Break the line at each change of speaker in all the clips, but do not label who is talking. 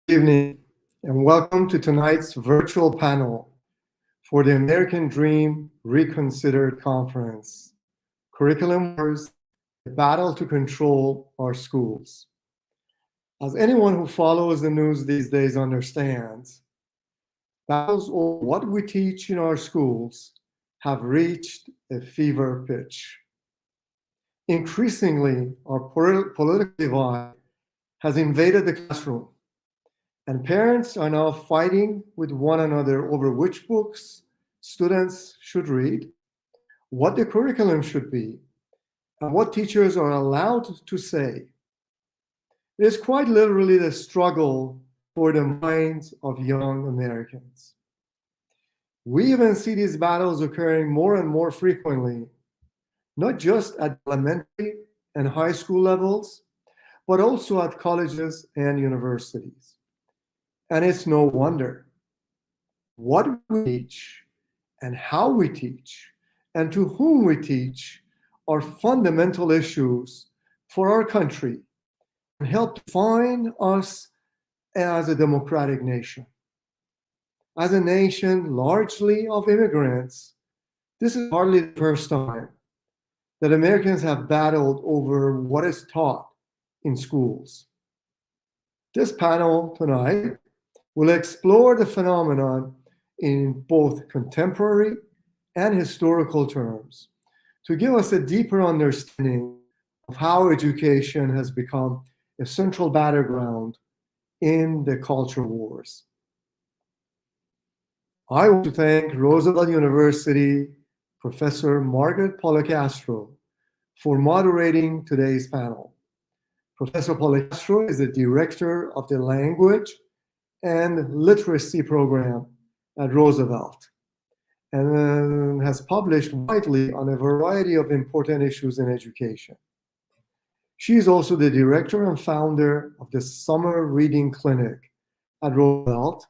Good evening, and welcome to tonight's virtual panel for the American Dream Reconsidered Conference, Curriculum Wars, the Battle to Control Our Schools. As anyone who follows the news these days understands, battles over what we teach in our schools have reached a fever pitch. Increasingly, our political divide has invaded the classroom, and parents are now fighting with one another over which books students should read, what the curriculum should be, and what teachers are allowed to say. It is quite literally the struggle for the minds of young Americans. We even see these battles occurring more and more frequently, not just at elementary and high school levels, but also at colleges and universities. And it's no wonder. What we teach and how we teach and to whom we teach are fundamental issues for our country and help define us as a democratic nation. As a nation largely of immigrants, this is hardly the first time that Americans have battled over what is taught in schools. This panel tonight will explore the phenomenon in both contemporary and historical terms to give us a deeper understanding of how education has become a central battleground in the culture wars. I want to thank Roosevelt University Professor Margaret Policastro for moderating today's panel. Professor Policastro is the director of the Language and Literacy program at Roosevelt and has published widely on a variety of important issues in education. She is also the director and founder of the Summer Reading Clinic at Roosevelt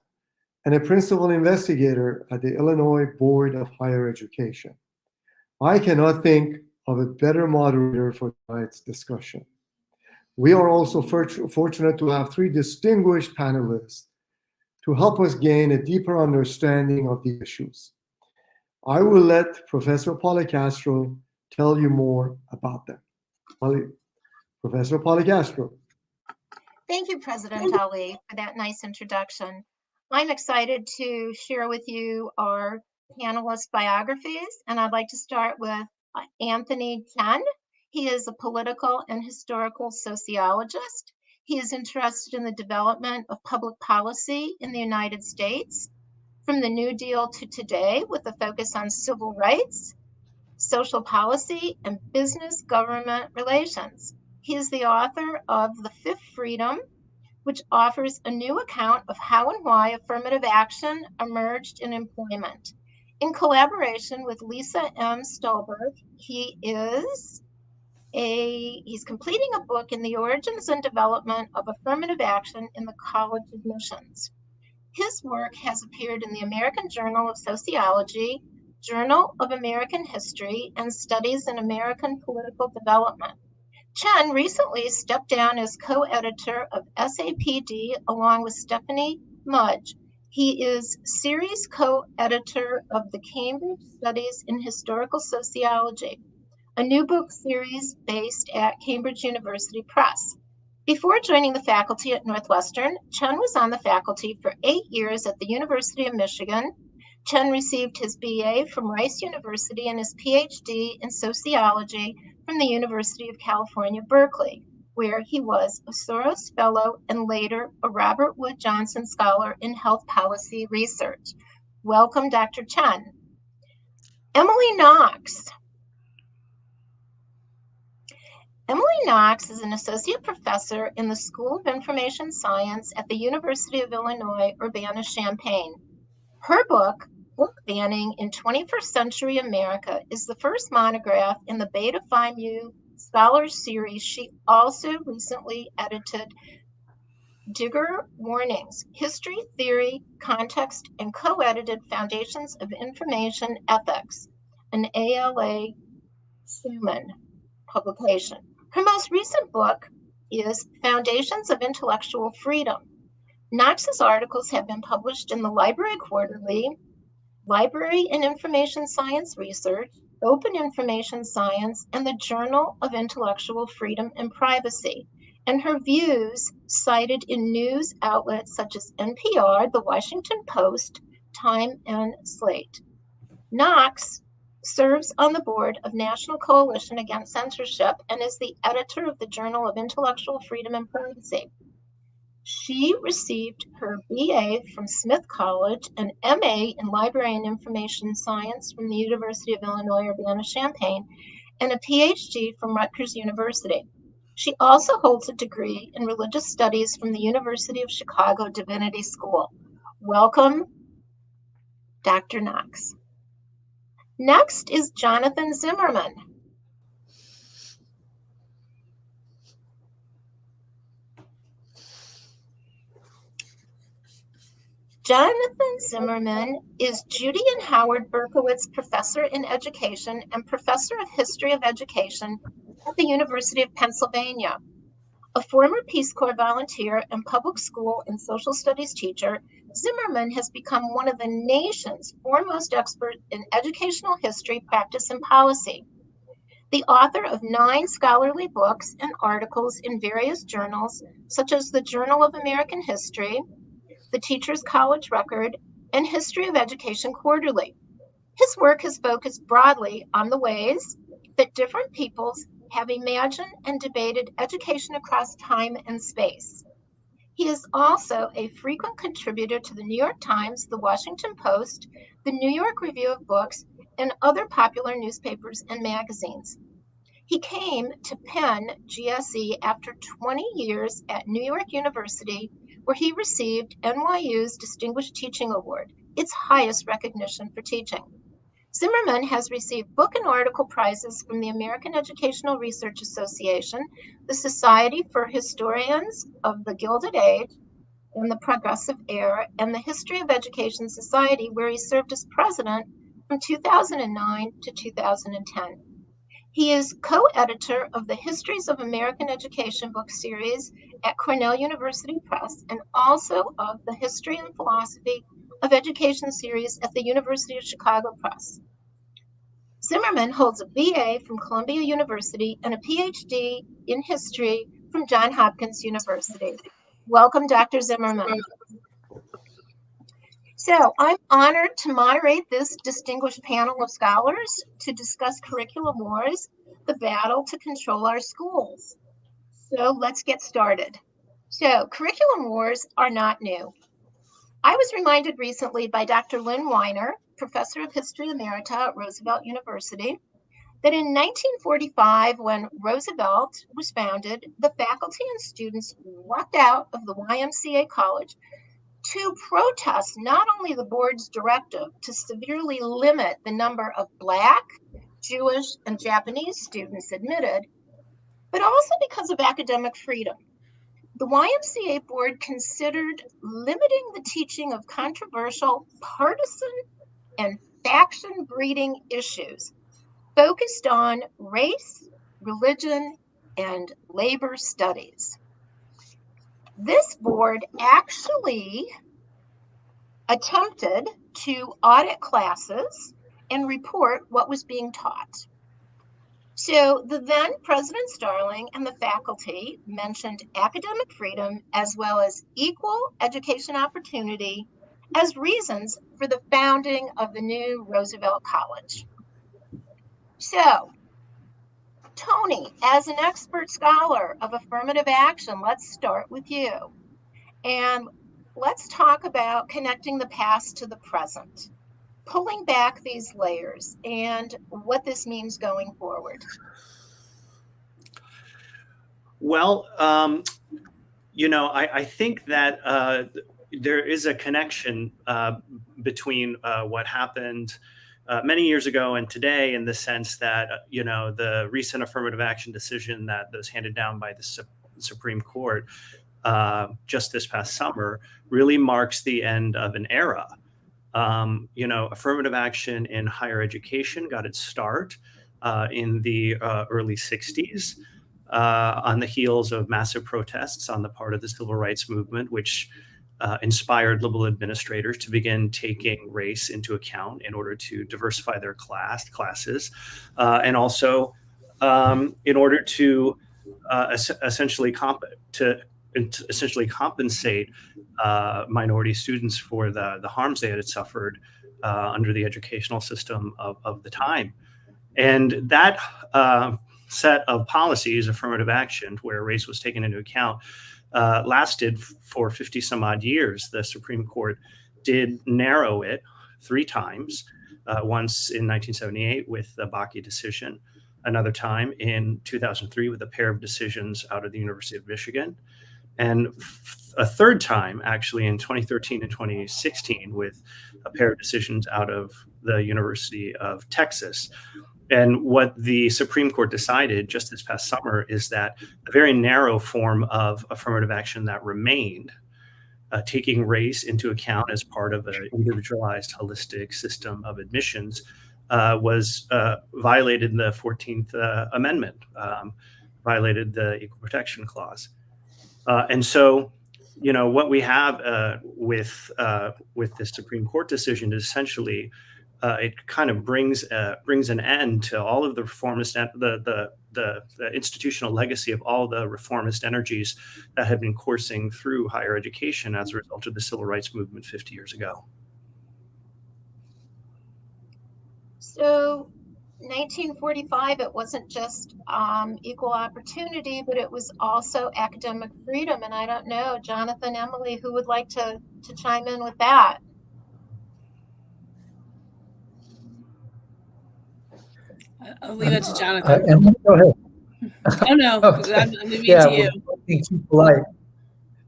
and a principal investigator at the Illinois Board of Higher Education. I cannot think of a better moderator for tonight's discussion. We are also fortunate to have three distinguished panelists to help us gain a deeper understanding of the issues. I will let Professor Policastro tell you more about them. Professor Policastro.
Thank you, President Ali, for that nice introduction. I'm excited to share with you our panelists' biographies, and I'd like to start with Anthony Chen. He is a political and historical sociologist. He is interested in the development of public policy in the United States, from the New Deal to today, with a focus on civil rights, social policy, and business-government relations. He is the author of The Fifth Freedom, which offers a new account of how and why affirmative action emerged in employment. In collaboration with Lisa M. Stolberg, he's completing a book in the origins and development of affirmative action in the college admissions. His work has appeared in the American Journal of Sociology, Journal of American History, and Studies in American Political Development. Chen recently stepped down as co-editor of SAPD along with Stephanie Mudge. He is series co-editor of the Cambridge Studies in Historical Sociology, a new book series based at Cambridge University Press. Before joining the faculty at Northwestern, Chen was on the faculty for 8 years at the University of Michigan. Chen received his BA from Rice University and his PhD in sociology from the University of California, Berkeley, where he was a Soros Fellow and later a Robert Wood Johnson Scholar in Health Policy Research. Welcome, Dr. Chen. Emily Knox. Emily Knox is an associate professor in the School of Information Science at the University of Illinois, Urbana-Champaign. Her book, Book Banning in 21st Century America, is the first monograph in the Beta Phi Mu Scholars series. She also recently edited Digger Warnings, History, Theory, Context, and co-edited Foundations of Information Ethics, an ALA Zimmerman publication. Her most recent book is Foundations of Intellectual Freedom. Knox's articles have been published in the Library Quarterly, Library and Information Science Research, Open Information Science, and the Journal of Intellectual Freedom and Privacy, and her views cited in news outlets such as NPR, The Washington Post, Time, and Slate. Knox serves on the board of National Coalition Against Censorship and is the editor of the Journal of Intellectual Freedom and Privacy. She received her BA from Smith College, an MA in Library and Information Science from the University of Illinois Urbana-Champaign, and a PhD from Rutgers University. She also holds a degree in Religious Studies from the University of Chicago Divinity School. Welcome, Dr. Knox. Next is Jonathan Zimmerman. Jonathan Zimmerman is Judy and Howard Berkowitz Professor in Education and Professor of History of Education at the University of Pennsylvania. A former Peace Corps volunteer and public school and social studies teacher, Zimmerman has become one of the nation's foremost experts in educational history, practice, and policy. The author of 9 scholarly books and articles in various journals, such as the Journal of American History, the Teachers College Record, and History of Education Quarterly. His work has focused broadly on the ways that different peoples have imagined and debated education across time and space. He is also a frequent contributor to the New York Times, the Washington Post, the New York Review of Books, and other popular newspapers and magazines. He came to Penn GSE after 20 years at New York University, where he received NYU's Distinguished Teaching Award, its highest recognition for teaching. Zimmerman has received book and article prizes from the American Educational Research Association, the Society for Historians of the Gilded Age and the Progressive Era, and the History of Education Society, where he served as president from 2009 to 2010. He is co-editor of the Histories of American Education book series at Cornell University Press, and also of the History and Philosophy of Education series at the University of Chicago Press. Zimmerman holds a BA from Columbia University and a PhD in history from Johns Hopkins University. Welcome, Dr. Zimmerman. So I'm honored to moderate this distinguished panel of scholars to discuss curriculum wars, the battle to control our schools. So let's get started. So curriculum wars are not new. I was reminded recently by Dr. Lynn Weiner, professor of history emerita at Roosevelt University, that in 1945, when Roosevelt was founded, the faculty and students walked out of the YMCA college to protest not only the board's directive to severely limit the number of Black, Jewish, and Japanese students admitted, but also because of academic freedom. The YMCA board considered limiting the teaching of controversial, partisan, and faction-breeding issues focused on race, religion, and labor studies. This board actually attempted to audit classes and report what was being taught. So the then President Starling and the faculty mentioned academic freedom as well as equal education opportunity as reasons for the founding of the new Roosevelt College. So, Tony, as an expert scholar of affirmative action, let's start with you. And let's talk about connecting the past to the present, pulling back these layers, and what this means going forward.
Well, I think that there is a connection between what happened many years ago and today, in the sense that, the recent affirmative action decision that was handed down by the Supreme Court just this past summer really marks the end of an era. Affirmative action in higher education got its start in the early 60s. On the heels of massive protests on the part of the civil rights movement, which inspired liberal administrators to begin taking race into account in order to diversify their classes, and also in order to essentially compensate minority students for the harms they had suffered under the educational system of the time. And that set of policies, affirmative action, where race was taken into account, lasted for 50 some odd years. The Supreme Court did narrow it 3 times, once in 1978 with the Bakke decision, another time in 2003 with a pair of decisions out of the University of Michigan, and a third time actually in 2013 and 2016 with a pair of decisions out of the University of Texas. And what the Supreme Court decided just this past summer is that the very narrow form of affirmative action that remained, taking race into account as part of an individualized, holistic system of admissions, was violated in the 14th Amendment, violated the Equal Protection Clause. And so, what we have with this Supreme Court decision is essentially it kind of brings an end to all of the reformist, the institutional legacy of all the reformist energies that had been coursing through higher education as a result of the civil rights movement 50 years ago.
So 1945, it wasn't just equal opportunity, but it was also academic freedom. And I don't know, Jonathan, Emily, who would like to chime in with that?
I'll leave it to Jonathan.
Emily, go ahead.
Oh, no,
Okay.
I'm leaving
Yeah,
it to you.
Being too polite.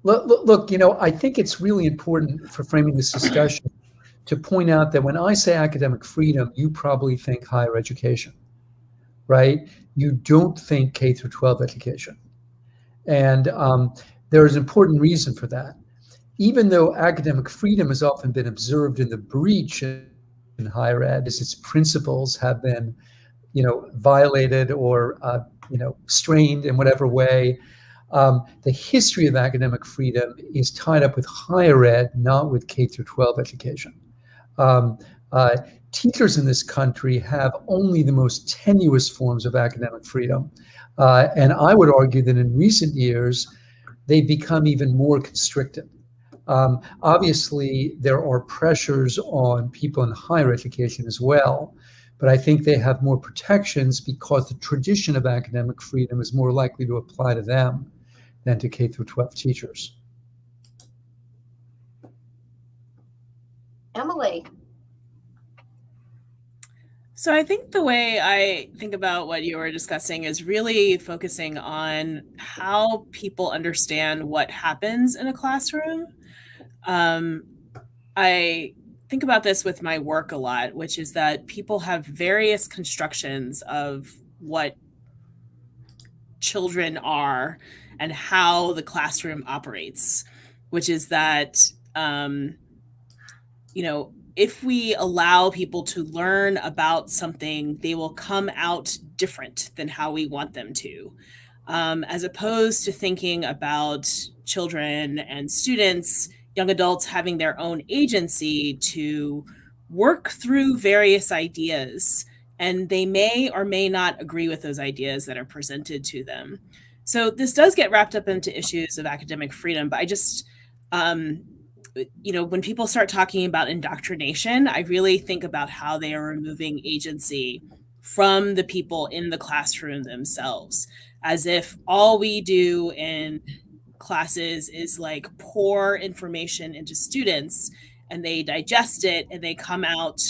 Look, I think it's really important for framing this discussion to point out that when I say academic freedom, you probably think higher education, right? You don't think K through 12 education. And there is an important reason for that. Even though academic freedom has often been observed in the breach in higher ed, as its principles have been violated or strained in whatever way, the history of academic freedom is tied up with higher ed, not with K through 12 education. Teachers in this country have only the most tenuous forms of academic freedom. And I would argue that in recent years, they've become even more constricted. Obviously, there are pressures on people in higher education as well, but I think they have more protections because the tradition of academic freedom is more likely to apply to them than to K through 12 teachers.
Emily.
So I think the way I think about what you were discussing is really focusing on how people understand what happens in a classroom. I think about this with my work a lot, which is that people have various constructions of what children are and how the classroom operates, which is that, if we allow people to learn about something, they will come out different than how we want them to, as opposed to thinking about children and students, young adults having their own agency to work through various ideas, and they may or may not agree with those ideas that are presented to them. So this does get wrapped up into issues of academic freedom, but I just, when people start talking about indoctrination, I really think about how they are removing agency from the people in the classroom themselves, as if all we do in classes is like pour information into students and they digest it and they come out,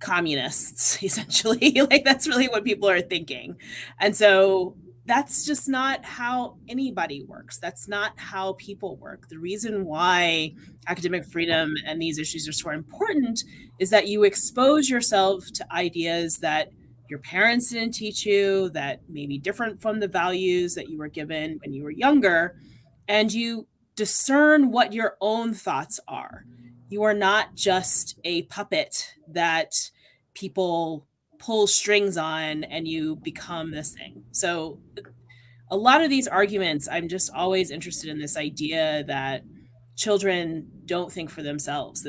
communists, essentially. Like, that's really what people are thinking. And so that's just not how anybody works. That's not how people work. The reason why academic freedom and these issues are so important is that you expose yourself to ideas that your parents didn't teach you, that may be different from the values that you were given when you were younger, and you discern what your own thoughts are. You are not just a puppet that people pull strings on and you become this thing. So a lot of these arguments, I'm just always interested in this idea that children don't think for themselves,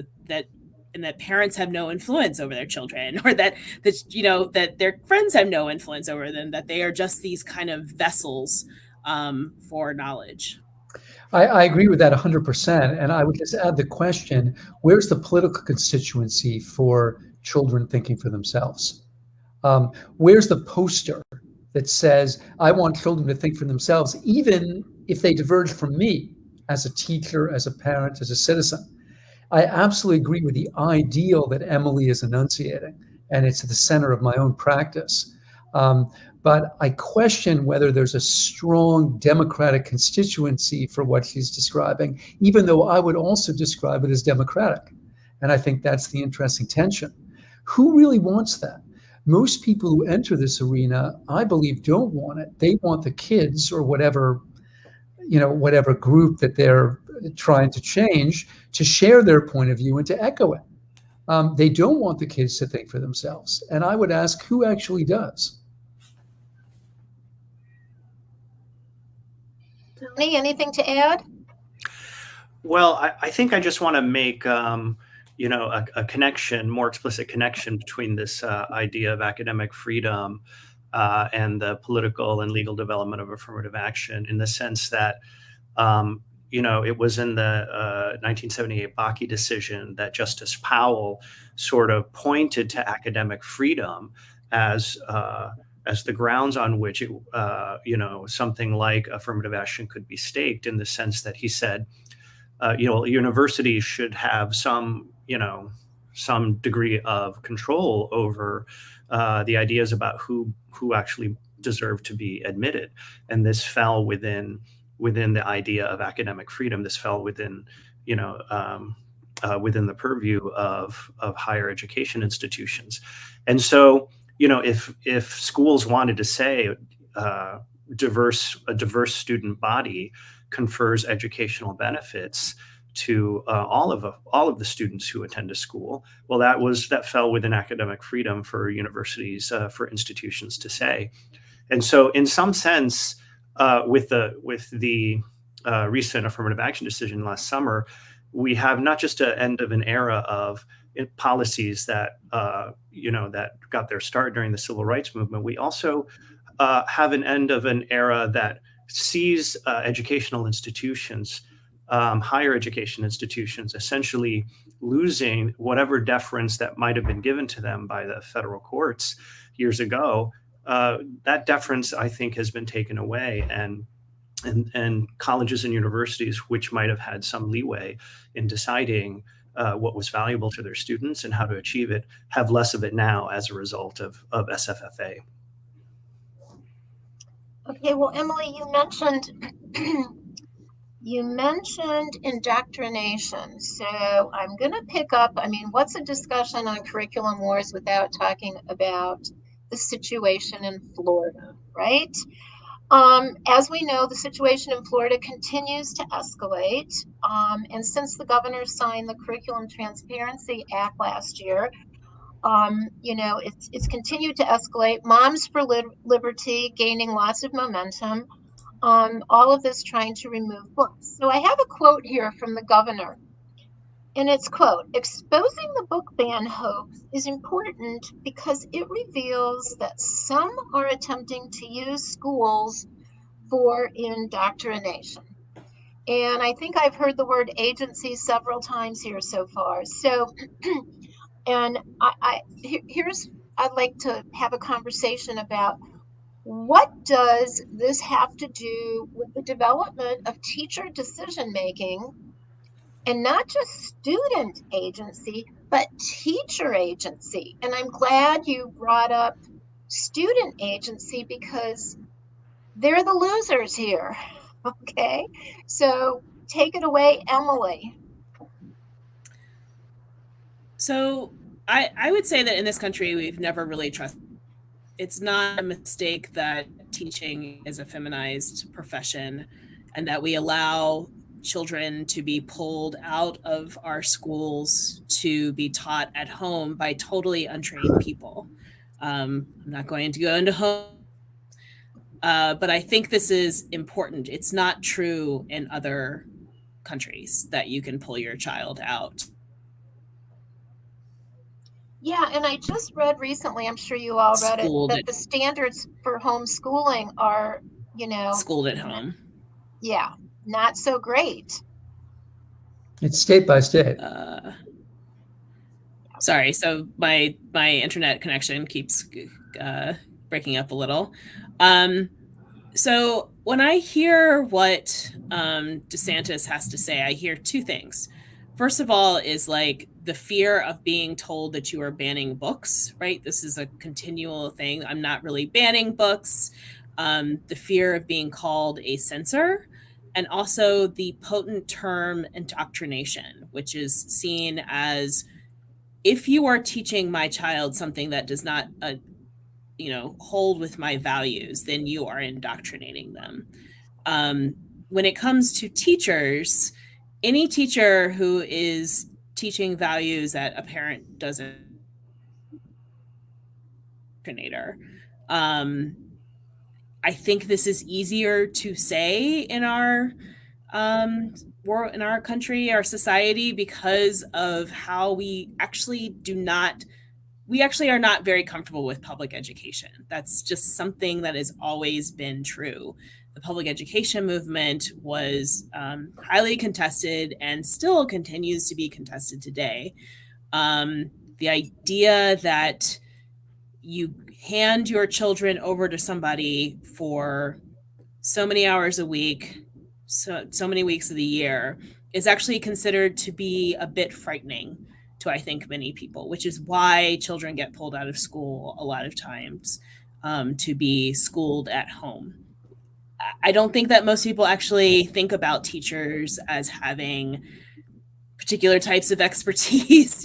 and that parents have no influence over their children, or that that their friends have no influence over them, that they are just these kind of vessels for knowledge.
I agree with that 100%. And I would just add the question, where's the political constituency for children thinking for themselves? Where's the poster that says, I want children to think for themselves, even if they diverge from me as a teacher, as a parent, as a citizen? I absolutely agree with the ideal that Emily is enunciating, and it's at the center of my own practice. But I question whether there's a strong democratic constituency for what she's describing, even though I would also describe it as democratic. And I think that's the interesting tension. Who really wants that? Most people who enter this arena, I believe, don't want it. They want the kids or whatever group that they're trying to change to share their point of view and to echo it. They don't want the kids to think for themselves. And I would ask, who actually does?
Tony, anything to add?
Well, I think I just want to make a connection, more explicit connection between this idea of academic freedom and the political and legal development of affirmative action, in the sense that it was in the 1978 Bakke decision that Justice Powell sort of pointed to academic freedom as the grounds on which something like affirmative action could be staked, in the sense that he said, universities should have some degree of control over the ideas about who actually deserve to be admitted, and this fell within the idea of academic freedom. This fell within the purview of higher education institutions, and so if schools wanted to say a diverse student body confers educational benefits to all of the students who attend a school, well, that fell within academic freedom for universities, for institutions to say. And so, in some sense, with the recent affirmative action decision last summer, we have not just an end of an era of policies that that got their start during the civil rights movement. We also have an end of an era that sees educational institutions, higher education institutions, essentially losing whatever deference that might have been given to them by the federal courts years ago. That deference, I think, has been taken away, and colleges and universities, which might have had some leeway in deciding what was valuable to their students and how to achieve it, have less of it now as a result of SFFA.
Okay, well, Emily, you mentioned indoctrination. So I'm going to pick up, what's a discussion on curriculum wars without talking about the situation in Florida, right? As we know, the situation in Florida continues to escalate. And since the governor signed the Curriculum Transparency Act last year, it's continued to escalate. Moms for Liberty gaining lots of momentum. All of this trying to remove books. So I have a quote here from the governor. And it's, quote, "Exposing the book ban hoax is important because it reveals that some are attempting to use schools for indoctrination." And I think I've heard the word agency several times here so far. So, and I'd like to have a conversation about what does this have to do with the development of teacher decision-making, and not just student agency, but teacher agency. And I'm glad you brought up student agency because they're the losers here. Okay, so take it away, Emily.
So I would say that in this country, we've never really trusted. It's not a mistake that teaching is a feminized profession, and that we allow children to be pulled out of our schools to be taught at home by totally untrained people. I'm not going to go into home, but I think this is important. It's not true in other countries that you can pull your child out.
Yeah, and I just read recently, I'm sure you all read it, that the standards for homeschooling are,
schooled at home.
Yeah, not so great.
It's state by state.
Sorry, so my internet connection keeps breaking up a little. So when I hear what DeSantis has to say, I hear two things. First of all is like the fear of being told that you are banning books, right? This is a continual thing. I'm not really banning books. The fear of being called a censor, and also the potent term indoctrination, which is seen as, if you are teaching my child something that does not hold with my values, then you are indoctrinating them. When it comes to teachers, any teacher who is teaching values that a parent doesn't, I think this is easier to say in our in our country, our society, because of how we actually are not very comfortable with public education. That's just something that has always been true. The public education movement was highly contested and still continues to be contested today. The idea that you hand your children over to somebody for so many hours a week, so many weeks of the year, is actually considered to be a bit frightening to, I think, many people, which is why children get pulled out of school a lot of times, to be schooled at home. I don't think that most people actually think about teachers as having particular types of expertise.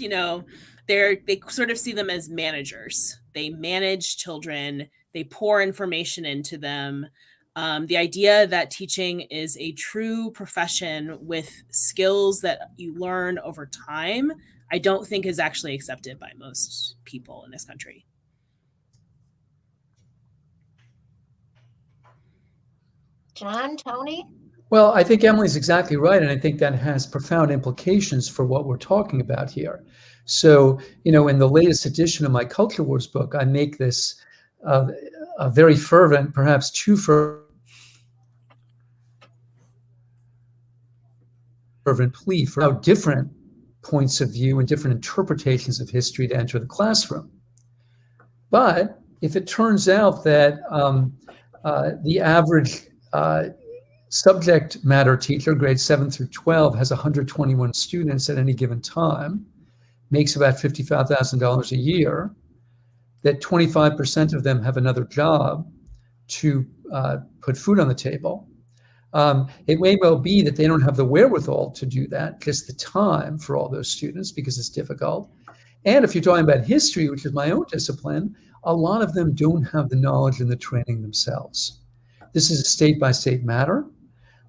They sort of see them as managers. They manage children. They pour information into them. The idea that teaching is a true profession with skills that you learn over time, I don't think is actually accepted by most people in this country.
John, Tony?
Well, I think Emily's exactly right. And I think that has profound implications for what we're talking about here. So, in the latest edition of my Culture Wars book, I make this a very fervent, perhaps too fervent plea for how different points of view and different interpretations of history to enter the classroom. But if it turns out that the average subject matter teacher, grades 7 through 12, has 121 students at any given time, makes about $55,000 a year, that 25% of them have another job to put food on the table. It may well be that they don't have the wherewithal to do that, just the time for all those students, because it's difficult. And if you're talking about history, which is my own discipline, a lot of them don't have the knowledge and the training themselves. This is a state-by-state matter,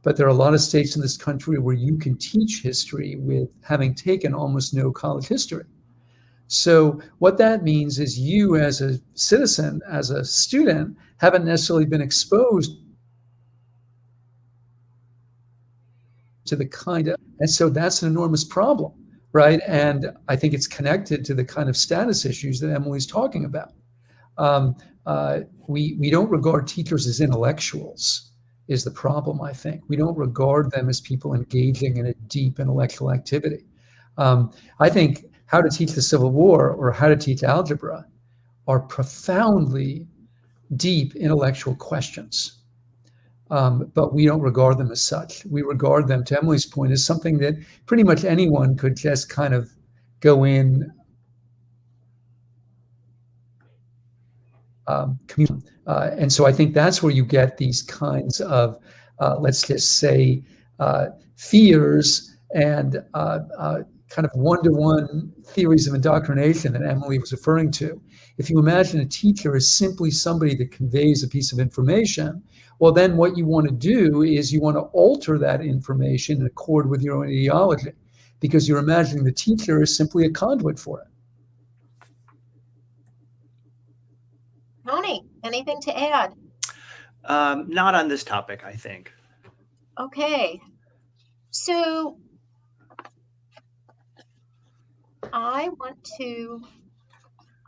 but there are a lot of states in this country where you can teach history with having taken almost no college history. So what that means is you as a citizen, as a student, haven't necessarily been exposed to the kind of, and so that's an enormous problem, right? And I think it's connected to the kind of status issues that Emily's talking about. We don't regard teachers as intellectuals is the problem, I think. We don't regard them as people engaging in a deep intellectual activity. I think how to teach the Civil War or how to teach algebra are profoundly deep intellectual questions. But we don't regard them as such. We regard them, to Emily's point, as something that pretty much anyone could just kind of go in, and so I think that's where you get these kinds of, let's just say, fears and kind of one-to-one theories of indoctrination that Emily was referring to. If you imagine a teacher as simply somebody that conveys a piece of information, well, then what you want to do is you want to alter that information in accord with your own ideology, because you're imagining the teacher is simply a conduit for it.
Tony, anything to add?
Not on this topic, I think.
Okay. So I want to,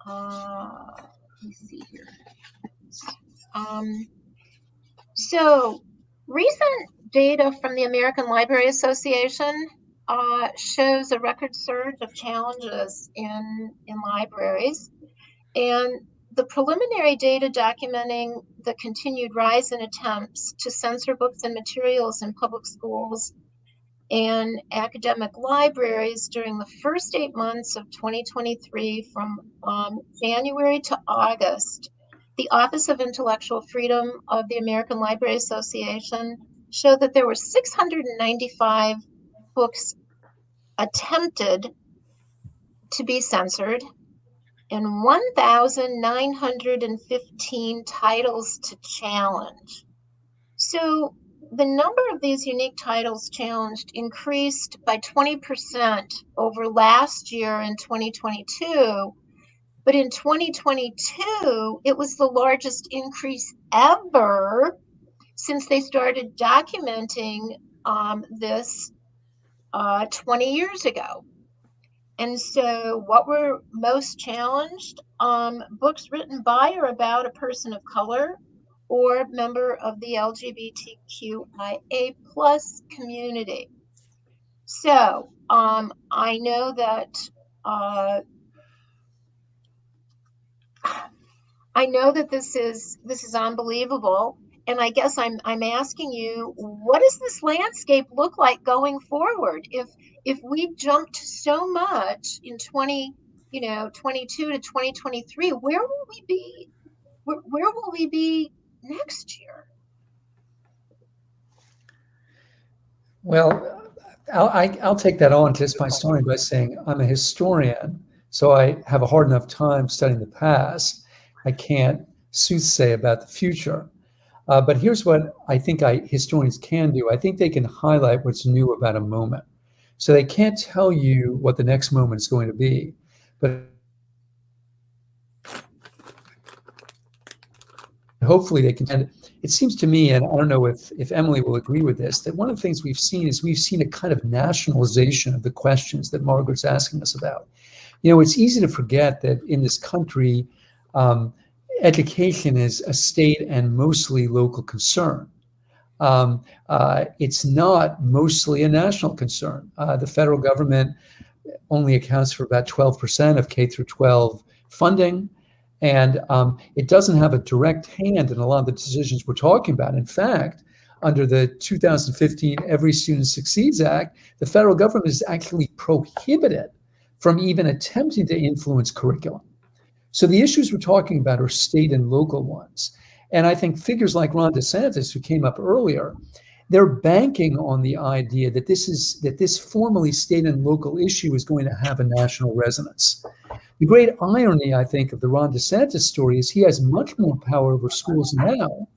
let me see here. So recent data from the American Library Association shows a record surge of challenges in libraries. And the preliminary data documenting the continued rise in attempts to censor books and materials in public schools and academic libraries during the first 8 months of 2023 from January to August. The Office of Intellectual Freedom of the American Library Association showed that there were 695 books attempted to be censored and 1,915 titles to challenge. So the number of these unique titles challenged increased by 20% over last year in 2022. But in 2022, it was the largest increase ever since they started documenting this 20 years ago. And so what were most challenged? Books written by or about a person of color or member of the LGBTQIA plus community. So I know that this is unbelievable. And I guess I'm asking you, what does this landscape look like going forward? If we jumped so much in 2022 to 2023, where will we be? Where will we be next year?
Well, I'll take that on just by starting by saying I'm a historian, so I have a hard enough time studying the past. I can't soothsay about the future. But here's what I think historians can do. I think they can highlight what's new about a moment. So they can't tell you what the next moment is going to be, but hopefully they can. And it seems to me, and I don't know if Emily will agree with this, that one of the things we've seen a kind of nationalization of the questions that Margaret's asking us about. You know, it's easy to forget that in this country, education is a state and mostly local concern. It's not mostly a national concern. The federal government only accounts for about 12% of K through 12 funding, and it doesn't have a direct hand in a lot of the decisions we're talking about. In fact, under the 2015 Every Student Succeeds Act, the federal government is actually prohibited from even attempting to influence curriculum. So the issues we're talking about are state and local ones. And I think figures like Ron DeSantis, who came up earlier, they're banking on the idea that this formally state and local issue is going to have a national resonance. The great irony, I think, of the Ron DeSantis story is he has much more power over schools now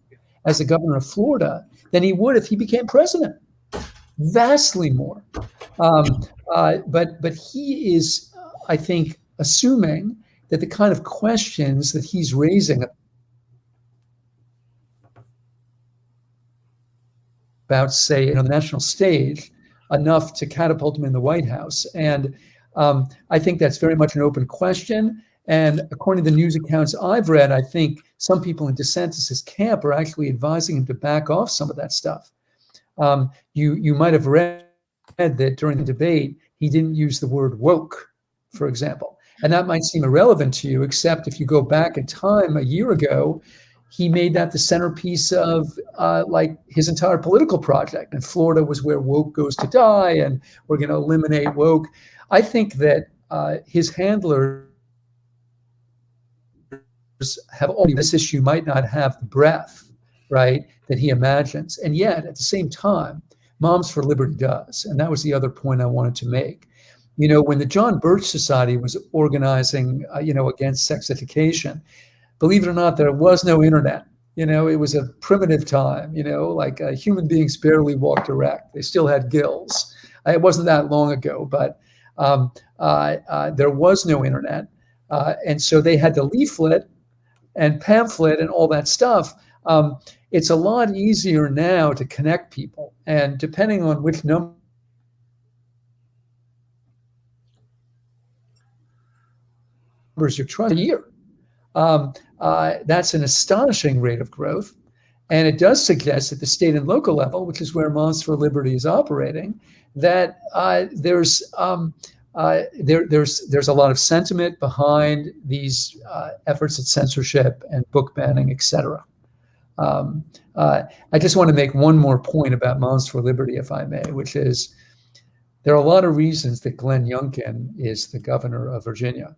as the governor of Florida than he would if he became president. Vastly more. But he is, I think, assuming that the kind of questions that he's raising about, say, the national stage, enough to catapult him in the White House. And I think that's very much an open question. And according to the news accounts I've read, I think some people in DeSantis's camp are actually advising him to back off some of that stuff. You might have read that during the debate, he didn't use the word woke, for example. And that might seem irrelevant to you, except if you go back in time a year ago, he made that the centerpiece of like his entire political project. And Florida was where woke goes to die, and we're going to eliminate woke. I think that his handlers have already, this issue might not have the breadth, right, that he imagines. And yet, at the same time, Moms for Liberty does. And that was the other point I wanted to make. You know, when the John Birch Society was organizing, against sex education, believe it or not, there was no internet. You know, it was a primitive time, like human beings barely walked erect. They still had gills. It wasn't that long ago, but there was no internet. And so they had to leaflet and pamphlet and all that stuff. It's a lot easier now to connect people. And depending on which number numbers you're trying a year. That's an astonishing rate of growth. And it does suggest at the state and local level, which is where Moms for Liberty is operating, that there's a lot of sentiment behind these efforts at censorship and book banning, et cetera. I just want to make one more point about Moms for Liberty, if I may, which is there are a lot of reasons that Glenn Youngkin is the governor of Virginia.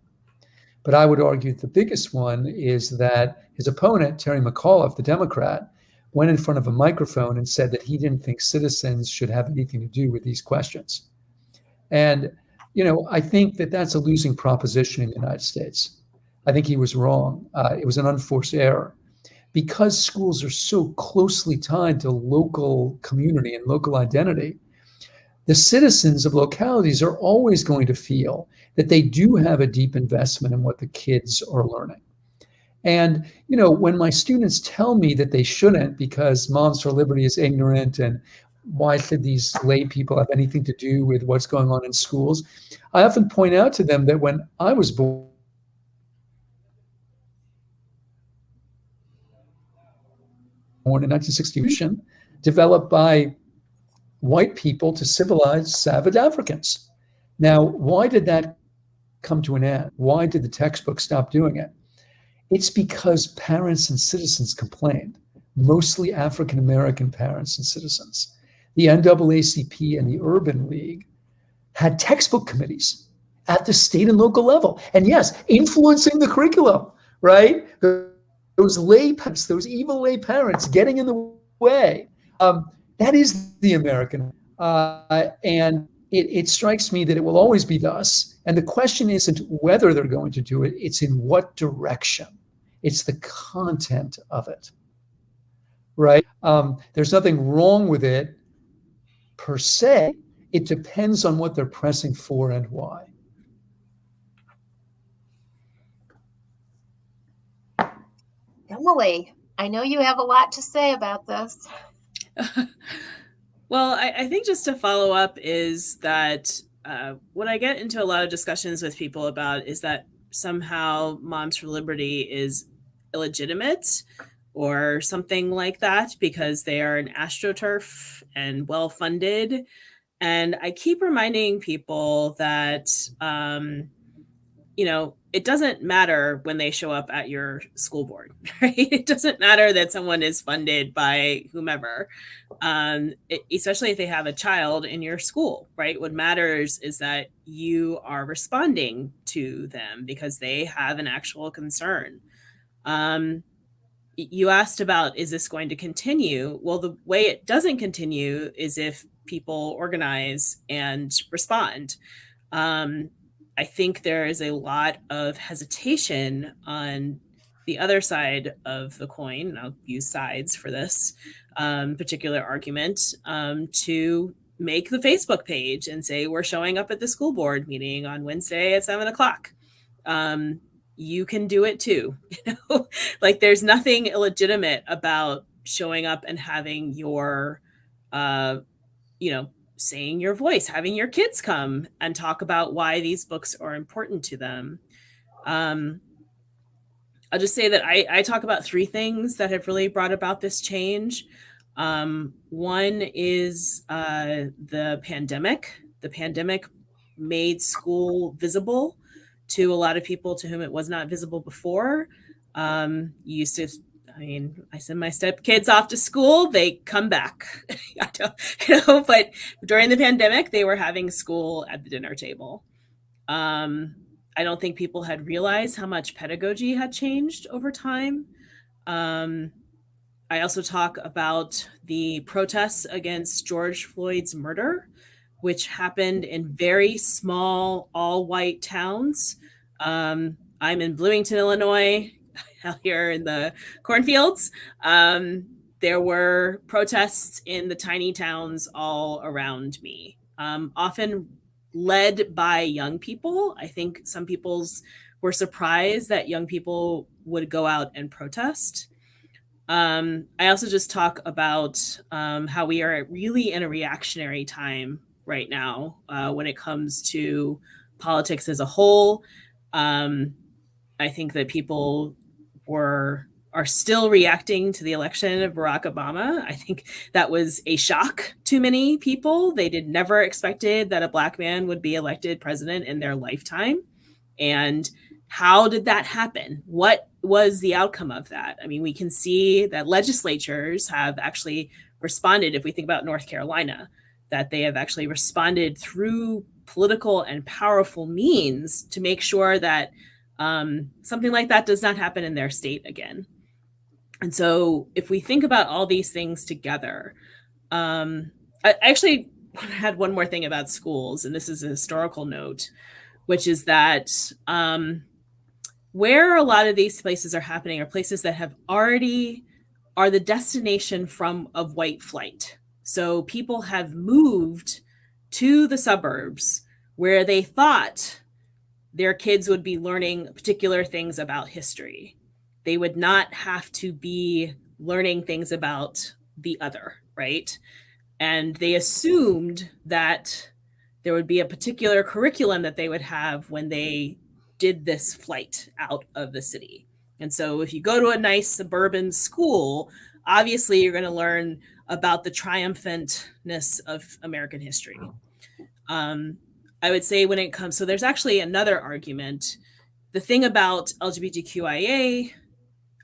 But I would argue the biggest one is that his opponent, Terry McAuliffe, the Democrat, went in front of a microphone and said that he didn't think citizens should have anything to do with these questions. And, I think that that's a losing proposition in the United States. I think he was wrong. It was an unforced error. Because schools are so closely tied to local community and local identity, the citizens of localities are always going to feel that they do have a deep investment in what the kids are learning. And, when my students tell me that they shouldn't because Moms for Liberty is ignorant and why should these lay people have anything to do with what's going on in schools, I often point out to them that when I was born in 1960, developed by white people to civilize savage Africans. Now, why did that come to an end? Why did the textbook stop doing it? It's because parents and citizens complained, mostly African-American parents and citizens. The NAACP and the Urban League had textbook committees at the state and local level. And yes, influencing the curriculum, right? Those lay parents, those evil lay parents getting in the way. That is the American. And it strikes me that it will always be thus. And the question isn't whether they're going to do it, it's in what direction. It's the content of it, right? There's nothing wrong with it per se. It depends on what they're pressing for and why.
Emily, I know you have a lot to say about this.
Well, I think just to follow up is that what I get into a lot of discussions with people about is that somehow Moms for Liberty is illegitimate or something like that because they are an astroturf and well-funded. And I keep reminding people that, it doesn't matter when they show up at your school board, right? It doesn't matter that someone is funded by whomever, especially if they have a child in your school, right? What matters is that you are responding to them because they have an actual concern. You asked about, is this going to continue? Well, the way it doesn't continue is if people organize and respond. I think there is a lot of hesitation on the other side of the coin, and I'll use sides for this particular argument, to make the Facebook page and say, we're showing up at the school board meeting on Wednesday at 7:00. You can do it too. Like there's nothing illegitimate about showing up and having your, saying your voice, having your kids come and talk about why these books are important to them. I'll just say that I talk about three things that have really brought about this change. One is the pandemic. The pandemic made school visible to a lot of people to whom it was not visible before. You used to, I send my stepkids off to school, they come back. But during the pandemic, they were having school at the dinner table. I don't think people had realized how much pedagogy had changed over time. I also talk about the protests against George Floyd's murder, which happened in very small, all-white towns. I'm in Bloomington, Illinois, out here in the cornfields. There were protests in the tiny towns all around me, often led by young people. I think some peoples were surprised that young people would go out and protest. I also just talk about how we are really in a reactionary time right now when it comes to politics as a whole. I think that people are still reacting to the election of Barack Obama. I think that was a shock to many people. They did never expected that a Black man would be elected president in their lifetime. And how did that happen? What was the outcome of that? I mean, we can see that legislatures have actually responded. If we think about North Carolina, that they have actually responded through political and powerful means to make sure that something like that does not happen in their state again. And so if we think about all these things together, I actually had one more thing about schools, and this is a historical note, which is that where a lot of these places are happening are places that have already are the destination of white flight. So people have moved to the suburbs where they thought their kids would be learning particular things about history. They would not have to be learning things about the other, right? And they assumed that there would be a particular curriculum that they would have when they did this flight out of the city. And so if you go to a nice suburban school, obviously you're going to learn about the triumphantness of American history. I would say when it comes, so there's actually another argument. The thing about LGBTQIA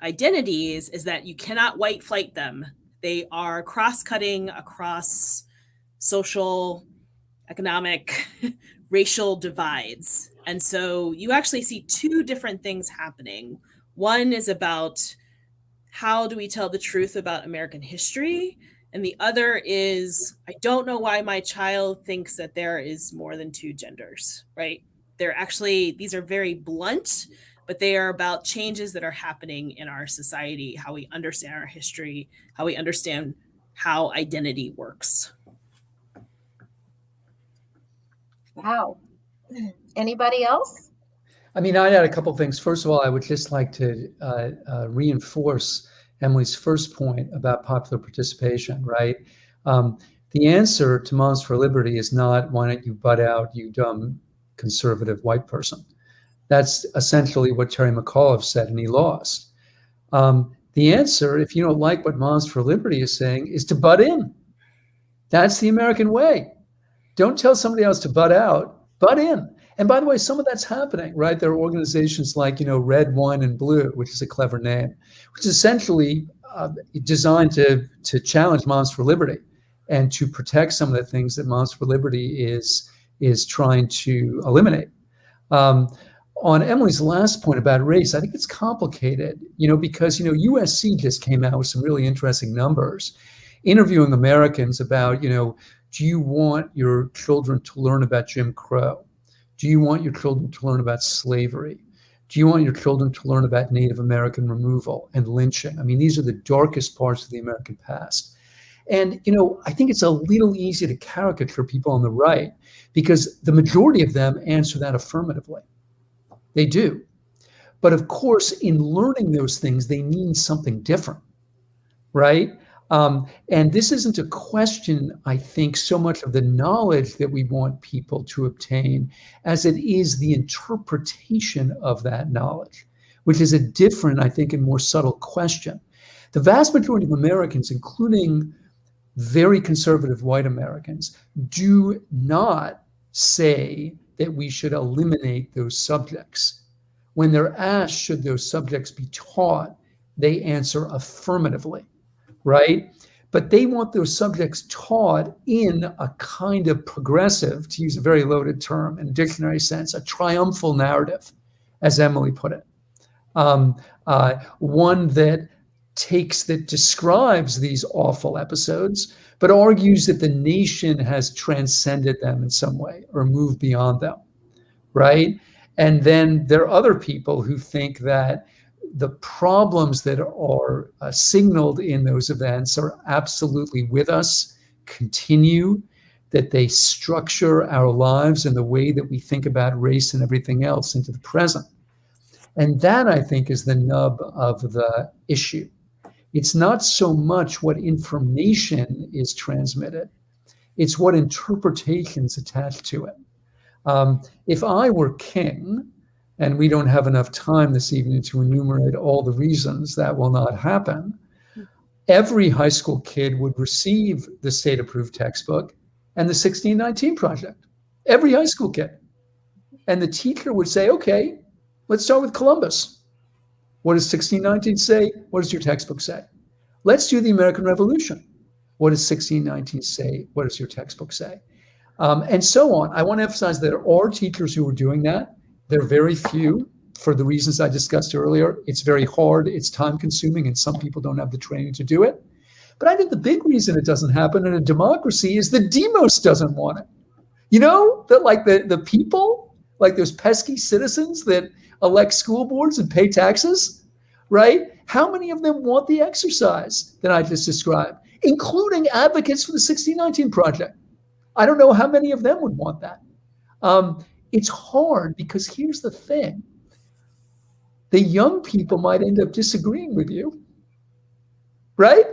identities is that you cannot white flight them. They are cross-cutting across social, economic, racial divides. And so you actually see two different things happening. One is about how do we tell the truth about American history? And the other is, I don't know why my child thinks that there is more than two genders, right? They're actually, these are very blunt, but they are about changes that are happening in our society, how we understand our history, how we understand how identity works.
Wow. Anybody else?
I mean, I'd add a couple of things. First of all, I would just like to reinforce Emily's first point about popular participation, right? The answer to Moms for Liberty is not, why don't you butt out, you dumb conservative white person. That's essentially what Terry McAuliffe said, and he lost. The answer, if you don't like what Moms for Liberty is saying, is to butt in. That's the American way. Don't tell somebody else to butt out, butt in. And by the way, some of that's happening, right? There are organizations like, Red, Wine, and Blue, which is a clever name, which is essentially designed to challenge Moms for Liberty and to protect some of the things that Moms for Liberty is trying to eliminate. On Emily's last point about race, I think it's complicated, because, USC just came out with some really interesting numbers, interviewing Americans about, do you want your children to learn about Jim Crow? Do you want your children to learn about slavery? Do you want your children to learn about Native American removal and lynching? I mean, these are the darkest parts of the American past. And, I think it's a little easy to caricature people on the right because the majority of them answer that affirmatively. They do. But of course, in learning those things, they mean something different, right? And this isn't a question, I think, so much of the knowledge that we want people to obtain as it is the interpretation of that knowledge, which is a different, I think, and more subtle question. The vast majority of Americans, including very conservative white Americans, do not say that we should eliminate those subjects. When they're asked, should those subjects be taught, they answer affirmatively. Right? But they want those subjects taught in a kind of progressive, to use a very loaded term in a dictionary sense, a triumphal narrative, as Emily put it. One that describes these awful episodes, but argues that the nation has transcended them in some way or moved beyond them, right? And then there are other people who think that the problems that are signaled in those events are absolutely with us, continue, that they structure our lives and the way that we think about race and everything else into the present. And that, I think, is the nub of the issue. It's not so much what information is transmitted, it's what interpretations attached to it. If I were king, and we don't have enough time this evening to enumerate all the reasons that will not happen, every high school kid would receive the state-approved textbook and the 1619 Project. Every high school kid. And the teacher would say, okay, let's start with Columbus. What does 1619 say? What does your textbook say? Let's do the American Revolution. What does 1619 say? What does your textbook say? And so on. I want to emphasize that there are teachers who are doing that. They're very few for the reasons I discussed earlier. It's very hard, it's time consuming, and some people don't have the training to do it. But I think the big reason it doesn't happen in a democracy is the demos doesn't want it. You know, that like the people, like those pesky citizens that elect school boards and pay taxes, right? How many of them want the exercise that I just described, including advocates for the 1619 Project? I don't know how many of them would want that. It's hard because here's the thing. The young people might end up disagreeing with you, right?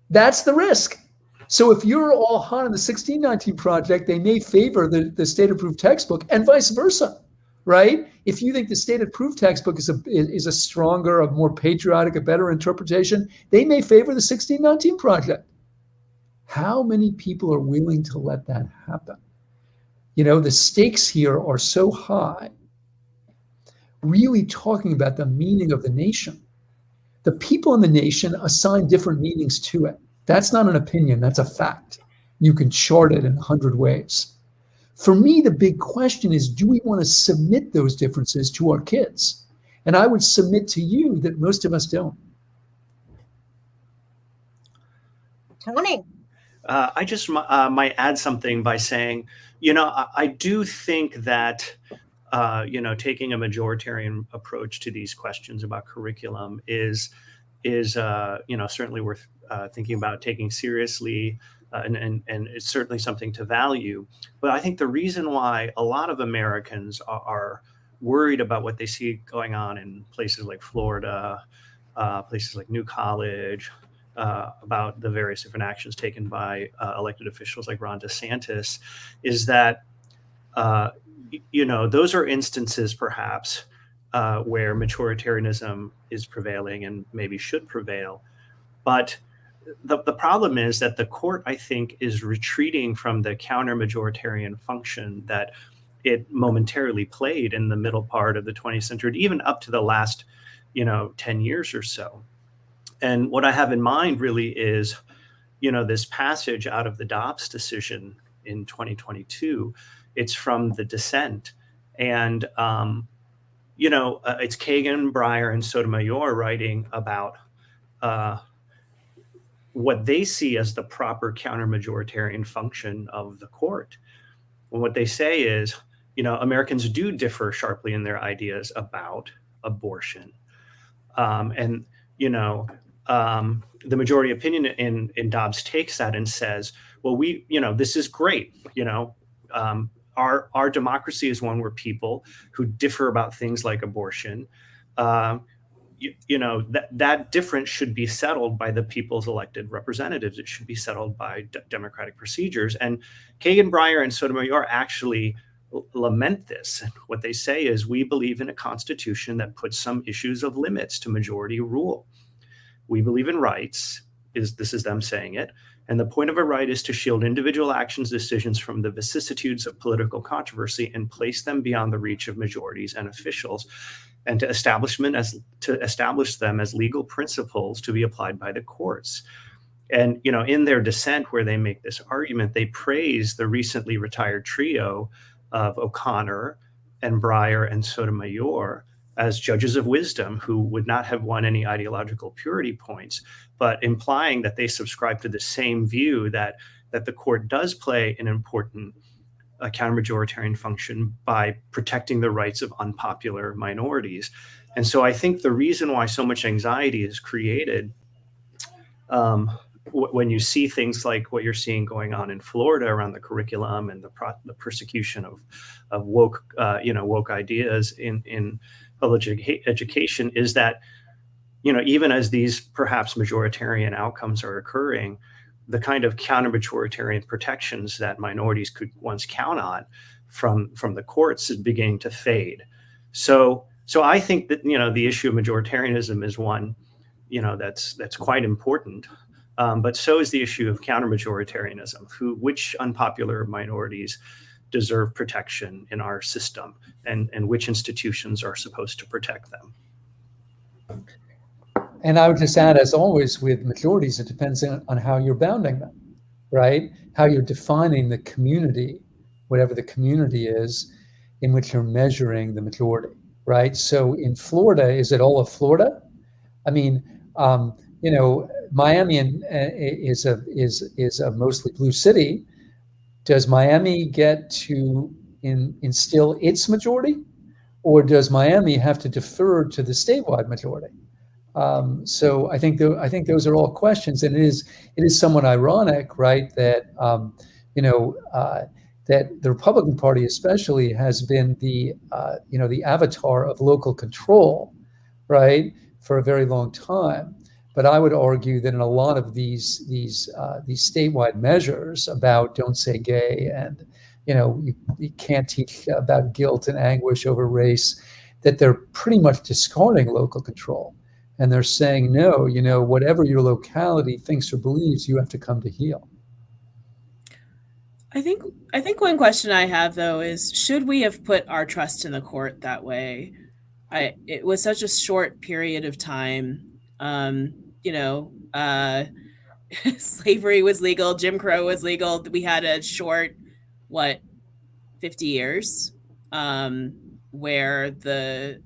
That's the risk. So if you're all hot on the 1619 Project, they may favor the state-approved textbook and vice versa, right? If you think the state-approved textbook is a stronger, a more patriotic, a better interpretation, they may favor the 1619 Project. How many people are willing to let that happen? You know, the stakes here are so high, really talking about the meaning of the nation. The people in the nation assign different meanings to it. That's not an opinion, that's a fact. You can chart it in 100 ways. For me, the big question is, do we want to submit those differences to our kids? And I would submit to you that most of us don't.
Tony.
I just might add something by saying, you know, I do think that, you know, taking a majoritarian approach to these questions about curriculum is you know, certainly worth thinking about taking seriously, and it's certainly something to value. But I think the reason why a lot of Americans are worried about what they see going on in places like Florida, places like New College, about the various different actions taken by elected officials like Ron DeSantis, is that, you know, those are instances perhaps where majoritarianism is prevailing and maybe should prevail. But the problem is that the court, I think, is retreating from the counter-majoritarian function that it momentarily played in the middle part of the 20th century, even up to the last, you know, 10 years or so. And what I have in mind really is, you know, this passage out of the Dobbs decision in 2022. It's from the dissent. And, you know, it's Kagan, Breyer, and Sotomayor writing about what they see as the proper counter-majoritarian function of the court. And what they say is, you know, Americans do differ sharply in their ideas about abortion. And, you know, the majority opinion in Dobbs takes that and says, well, you know, this is great. You know, our democracy is one where people who differ about things like abortion, you know, that difference should be settled by the people's elected representatives. It should be settled by democratic procedures. And Kagan, Breyer, and Sotomayor actually lament this. And what they say is, we believe in a constitution that puts some issues of limits to majority rule. We believe in rights, this is them saying it, and the point of a right is to shield individual actions, decisions from the vicissitudes of political controversy and place them beyond the reach of majorities and officials, and to establish them as legal principles to be applied by the courts. And, you know, in their dissent, where they make this argument, they praise the recently retired trio of O'Connor and Breyer and Sotomayor as judges of wisdom who would not have won any ideological purity points, but implying that they subscribe to the same view that the court does play an important counter-majoritarian function by protecting the rights of unpopular minorities. And so I think the reason why so much anxiety is created when you see things like what you're seeing going on in Florida around the curriculum and the persecution of woke ideas in public education is that, you know, even as these perhaps majoritarian outcomes are occurring, the kind of counter-majoritarian protections that minorities could once count on from the courts is beginning to fade. So So I think that, the issue of majoritarianism is one, that's quite important. But so is the issue of counter-majoritarianism, which unpopular minorities deserve protection in our system, and which institutions are supposed to protect them.
And I would just add, as always with majorities, it depends on how you're bounding them, right? How you're defining the community, whatever the community is, in which you're measuring the majority, right? So in Florida, is it all of Florida? I mean, Miami is a mostly blue city. Does Miami get to instill its majority, or does Miami have to defer to the statewide majority? So I think those are all questions, and it is somewhat ironic, right, that that the Republican Party especially has been the avatar of local control, right, for a very long time. But I would argue that in a lot of these statewide measures about don't say gay, and you can't teach about guilt and anguish over race, that they're pretty much discarding local control. And they're saying, no, whatever your locality thinks or believes, you have to come to heel.
I think one question I have, though, is should we have put our trust in the court that way? It was such a short period of time. Slavery was legal, Jim Crow was legal. We had a short, 50 years, where the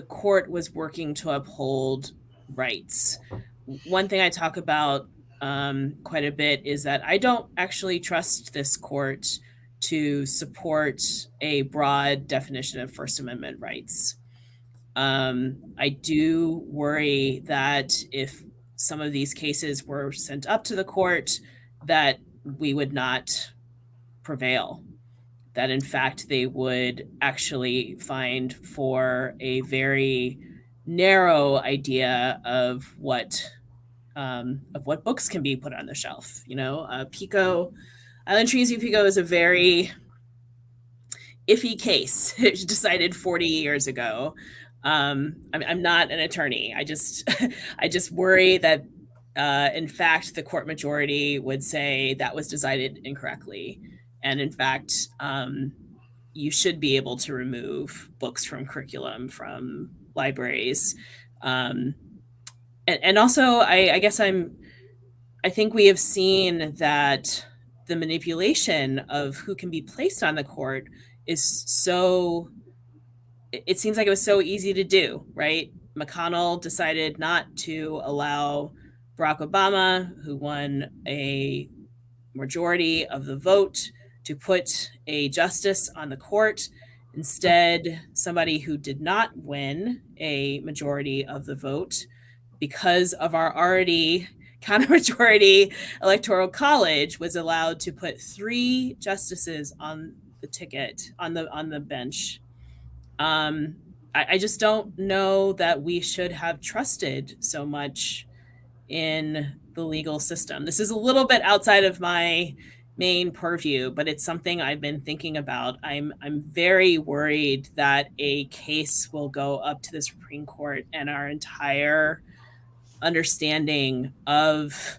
court was working to uphold rights. One thing I talk about quite a bit is that I don't actually trust this court to support a broad definition of First Amendment rights. I do worry that if some of these cases were sent up to the court, that we would not prevail. That in fact they would actually find for a very narrow idea of what books can be put on the shelf. Pico, Island Trees v. Pico is a very iffy case. It was decided 40 years ago. I'm not an attorney. I just worry that in fact the court majority would say that was decided incorrectly. And in fact, you should be able to remove books from curriculum, from libraries. And also, I guess I think we have seen that the manipulation of who can be placed on the court is it seems like it was so easy to do, right? McConnell decided not to allow Barack Obama, who won a majority of the vote, to put a justice on the court. Instead, somebody who did not win a majority of the vote, because of our already counter-majority electoral college, was allowed to put 3 justices on the ticket, on the bench. I just don't know that we should have trusted so much in the legal system. This is a little bit outside of my main purview, but it's something I've been thinking about. I'm very worried that a case will go up to the Supreme Court and our entire understanding of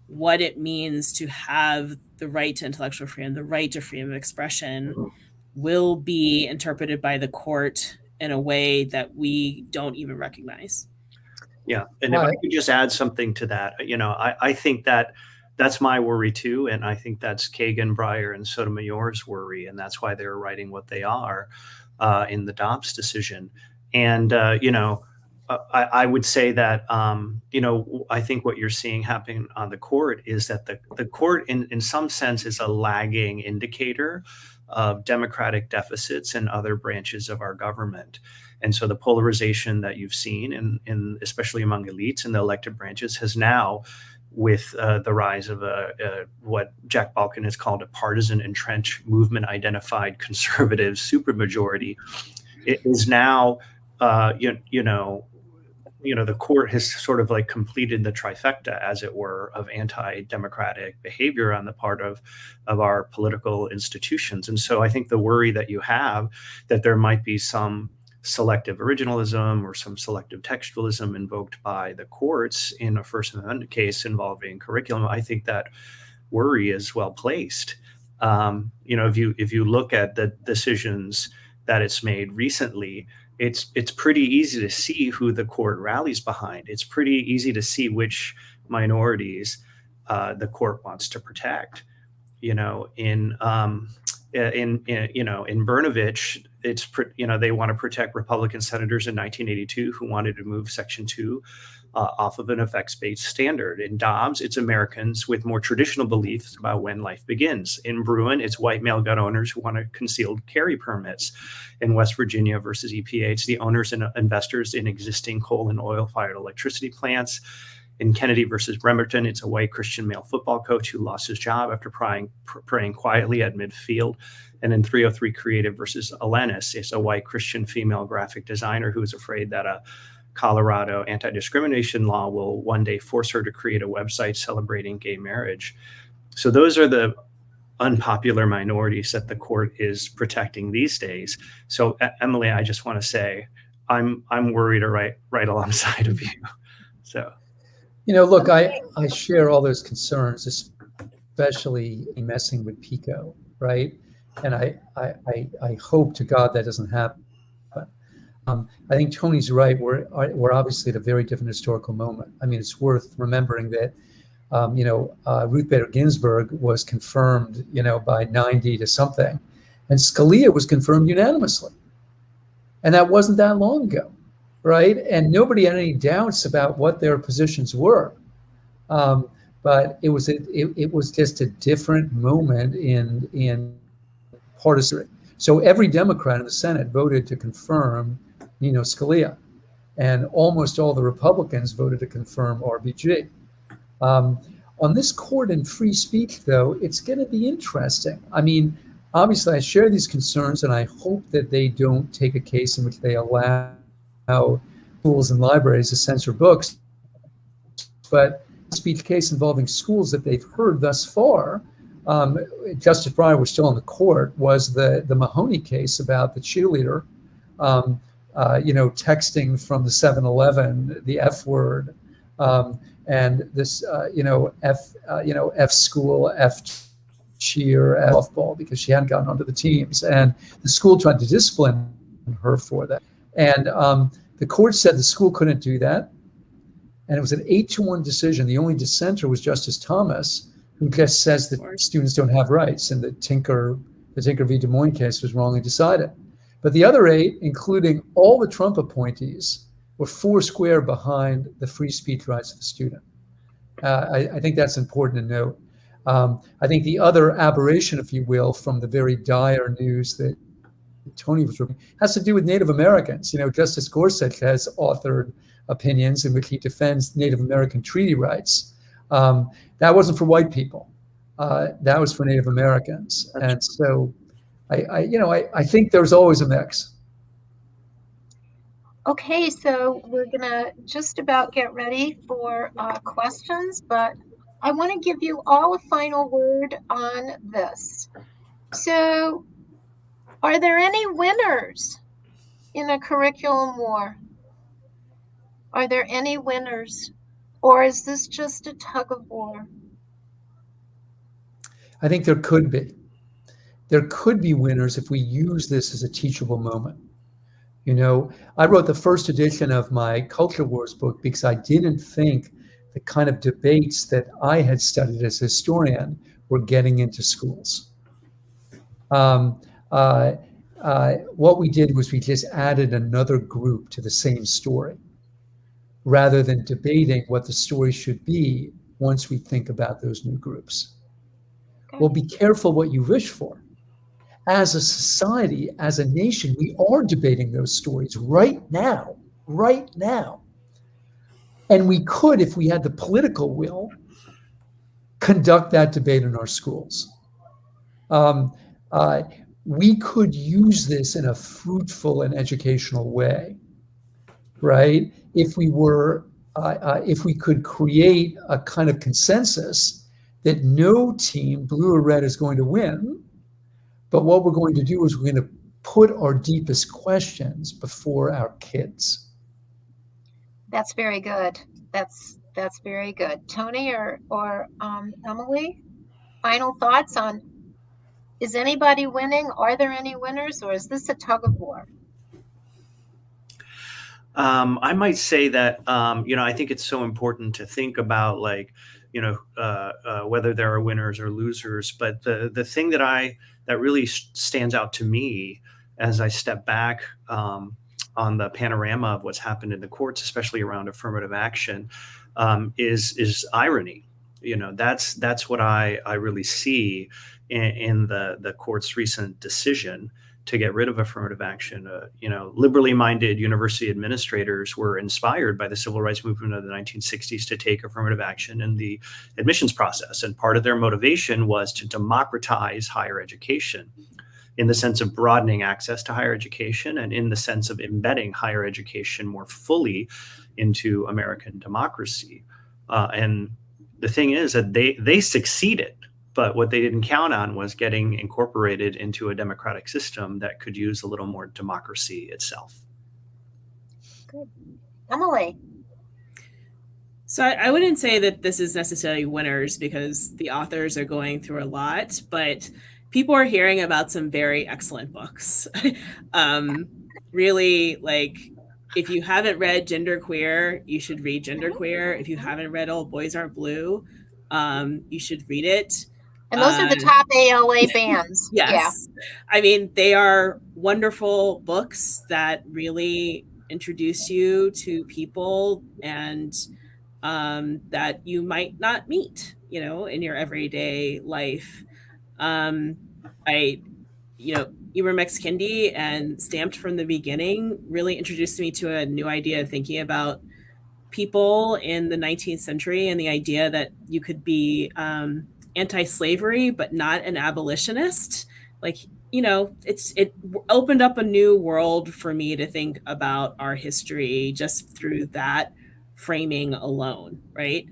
what it means to have the right to intellectual freedom, the right to freedom of expression, will be interpreted by the court in a way that we don't even recognize.
Yeah, and if I could just add something to that, I think that's my worry too, and I think that's Kagan, Breyer, and Sotomayor's worry, and that's why they're writing what they are in the Dobbs decision. And I would say that I think what you're seeing happening on the court is that the court, in some sense, is a lagging indicator of democratic deficits in other branches of our government. And so the polarization that you've seen, in especially among elites in the elected branches, has now, with the rise of what Jack Balkin has called a partisan entrenched movement identified conservative supermajority, it is now the court has sort of like completed the trifecta, as it were, of anti-democratic behavior on the part of our political institutions. And so I think the worry that you have that there might be some selective originalism or some selective textualism invoked by the courts in a First Amendment case involving curriculum, I think that worry is well placed. If you look at the decisions that it's made recently, it's pretty easy to see who the court rallies behind. It's pretty easy to see which minorities the court wants to protect. In Brnovich, they want to protect Republican senators in 1982 who wanted to move Section 2 off of an effects-based standard. In Dobbs, it's Americans with more traditional beliefs about when life begins. In Bruin, it's white male gun owners who want concealed carry permits. In West Virginia versus EPA, it's the owners and investors in existing coal and oil-fired electricity plants. In Kennedy versus Bremerton, it's a white Christian male football coach who lost his job after praying quietly at midfield. And in 303 Creative versus Alanis, it's a white Christian female graphic designer who is afraid that a Colorado anti-discrimination law will one day force her to create a website celebrating gay marriage. So those are the unpopular minorities that the court is protecting these days. So Emily, I just want to say, I'm worried right alongside of you. So.
Look, I share all those concerns, especially in messing with PICO, right? And I hope to God that doesn't happen. I think Tony's right. We're obviously at a very different historical moment. I mean, it's worth remembering that, Ruth Bader Ginsburg was confirmed, by 90 to something, and Scalia was confirmed unanimously, and that wasn't that long ago. Right, and nobody had any doubts about what their positions were, but it was just a different moment in partisanship. So every Democrat in the Senate voted to confirm Scalia, and almost all the Republicans voted to confirm RBG. On this court in free speech, though, it's going to be interesting. I mean, obviously, I share these concerns, and I hope that they don't take a case in which they allow schools and libraries to censor books. But the speech case involving schools that they've heard thus far, Justice Breyer was still on the court, was the Mahoney case about the cheerleader, texting from the 7-Eleven, the F word, and this, F school, F cheer, F softball, because she hadn't gotten onto the teams. And the school tried to discipline her for that. And the court said the school couldn't do that. And it was an 8-1 decision. The only dissenter was Justice Thomas, who just says that students don't have rights. And the Tinker v. Des Moines case was wrongly decided. But the other 8, including all the Trump appointees, were foursquare behind the free speech rights of the student. I think that's important to note. I think the other aberration, if you will, from the very dire news that Tony was reading has to do with Native Americans. Justice Gorsuch has authored opinions in which he defends Native American treaty rights. That wasn't for white people. That was for Native Americans. And so I think there's always a mix.
Okay, so we're gonna just about get ready for questions, but I want to give you all a final word on this. So, are there any winners in a curriculum war? Are there any winners? Or is this just a tug of war?
I think there could be. There could be winners if we use this as a teachable moment. I wrote the first edition of my Culture Wars book because I didn't think the kind of debates that I had studied as a historian were getting into schools. What we did was we just added another group to the same story, rather than debating what the story should be once we think about those new groups. Okay. Well, be careful what you wish for. As a society, as a nation, we are debating those stories right now. And we could, if we had the political will, conduct that debate in our schools. We could use this in a fruitful and educational way right? If we were, if we could create a kind of consensus that no team, blue or red, is going to win, but what we're going to do is we're going to put our deepest questions before our kids.
That's very good. That's very good. Tony or Emily, final thoughts on, is anybody winning? Are there any winners, or is this a tug of war?
I might say that, I think it's so important to think about, like, whether there are winners or losers. But the thing that really stands out to me as I step back on the panorama of what's happened in the courts, especially around affirmative action, is irony. That's what I really see in the court's recent decision to get rid of affirmative action. Liberally minded university administrators were inspired by the civil rights movement of the 1960s to take affirmative action in the admissions process. And part of their motivation was to democratize higher education in the sense of broadening access to higher education and in the sense of embedding higher education more fully into American democracy. And the thing is that they succeeded. But what they didn't count on was getting incorporated into a democratic system that could use a little more democracy itself.
Good. Emily.
So I wouldn't say that this is necessarily winners because the authors are going through a lot, but people are hearing about some very excellent books. Really, like, if you haven't read Genderqueer, you should read Genderqueer. If you haven't read All Boys Aren't Blue, you should read it.
And those are the top ALA bands.
Yes.
Yeah.
I mean, they are wonderful books that really introduce you to people and that you might not meet, in your everyday life. Ibram X. Kendi and Stamped from the Beginning really introduced me to a new idea of thinking about people in the 19th century and the idea that you could be anti-slavery but not an abolitionist. Like, it opened up a new world for me to think about our history just through that framing alone, right?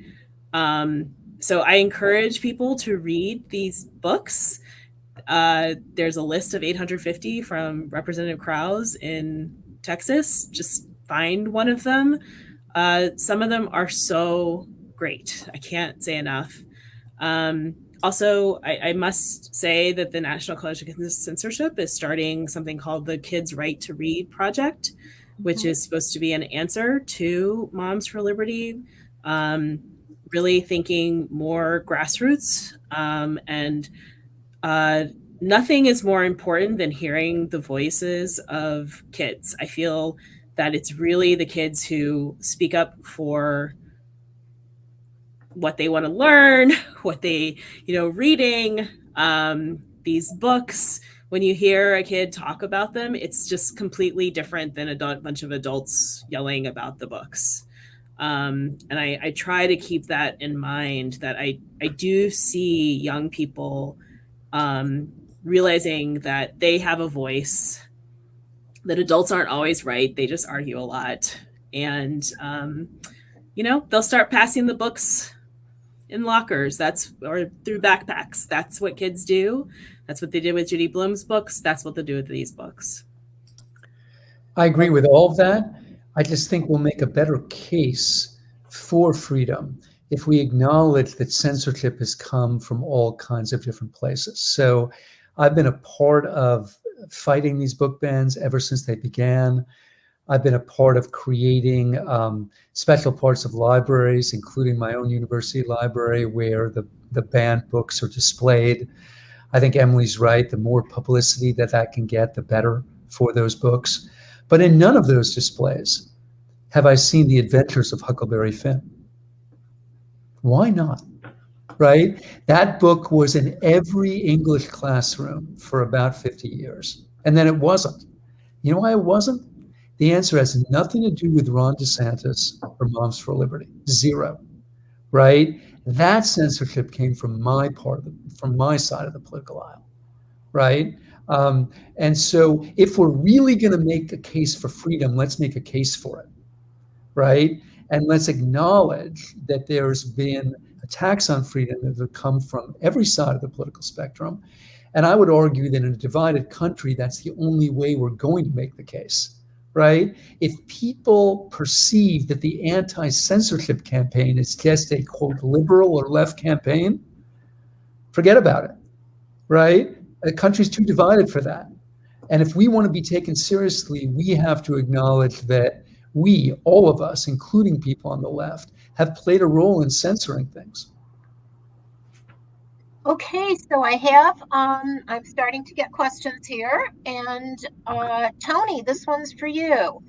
So I encourage people to read these books. There's a list of 850 from Representative Krause in Texas. Just find one of them. Some of them are so great. I can't say enough. Also, I must say that the National College Against Censorship is starting something called the Kids' Right to Read Project, which is supposed to be an answer to Moms for Liberty, really thinking more grassroots. And nothing is more important than hearing the voices of kids. I feel that it's really the kids who speak up for what they want to learn, what they, reading, these books. When you hear a kid talk about them, it's just completely different than a bunch of adults yelling about the books. And I try to keep that in mind, that I do see young people realizing that they have a voice, that adults aren't always right. They just argue a lot. And, they'll start passing the books in lockers, or through backpacks. That's what kids do. That's what they did with Judy Blume's books. That's what they'll do with these books.
I agree with all of that. I just think we'll make a better case for freedom if we acknowledge that censorship has come from all kinds of different places. So I've been a part of fighting these book bans ever since they began. I've been a part of creating special parts of libraries, including my own university library, where the banned books are displayed. I think Emily's right. The more publicity that can get, the better for those books. But in none of those displays have I seen the adventures of Huckleberry Finn. Why not? Right? That book was in every English classroom for about 50 years. And then it wasn't. You know why it wasn't? The answer has nothing to do with Ron DeSantis or Moms for Liberty. Zero. Right? That censorship came from my side of the political aisle. Right? And so if we're really going to make a case for freedom, let's make a case for it. right? And let's acknowledge that there's been attacks on freedom that have come from every side of the political spectrum. And I would argue that in a divided country, that's the only way we're going to make the case, right? If people perceive that the anti-censorship campaign is just a, quote, liberal or left campaign, forget about it, right? The country's too divided for that. And if we want to be taken seriously, we have to acknowledge that we, all of us, including people on the left, have played a role in censoring things.
Okay, so I have, I'm starting to get questions here. And Tony, this one's for you.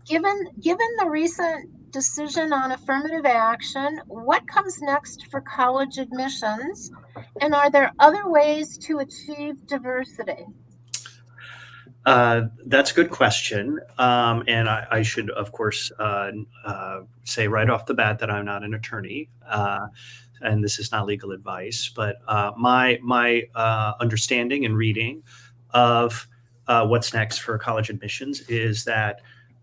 Given the recent decision on affirmative action, what comes next for college admissions? And are there other ways to achieve diversity?
That's a good question. And I should, of course, say right off the bat that I'm not an attorney. And this is not legal advice, but my understanding and reading of what's next for college admissions is that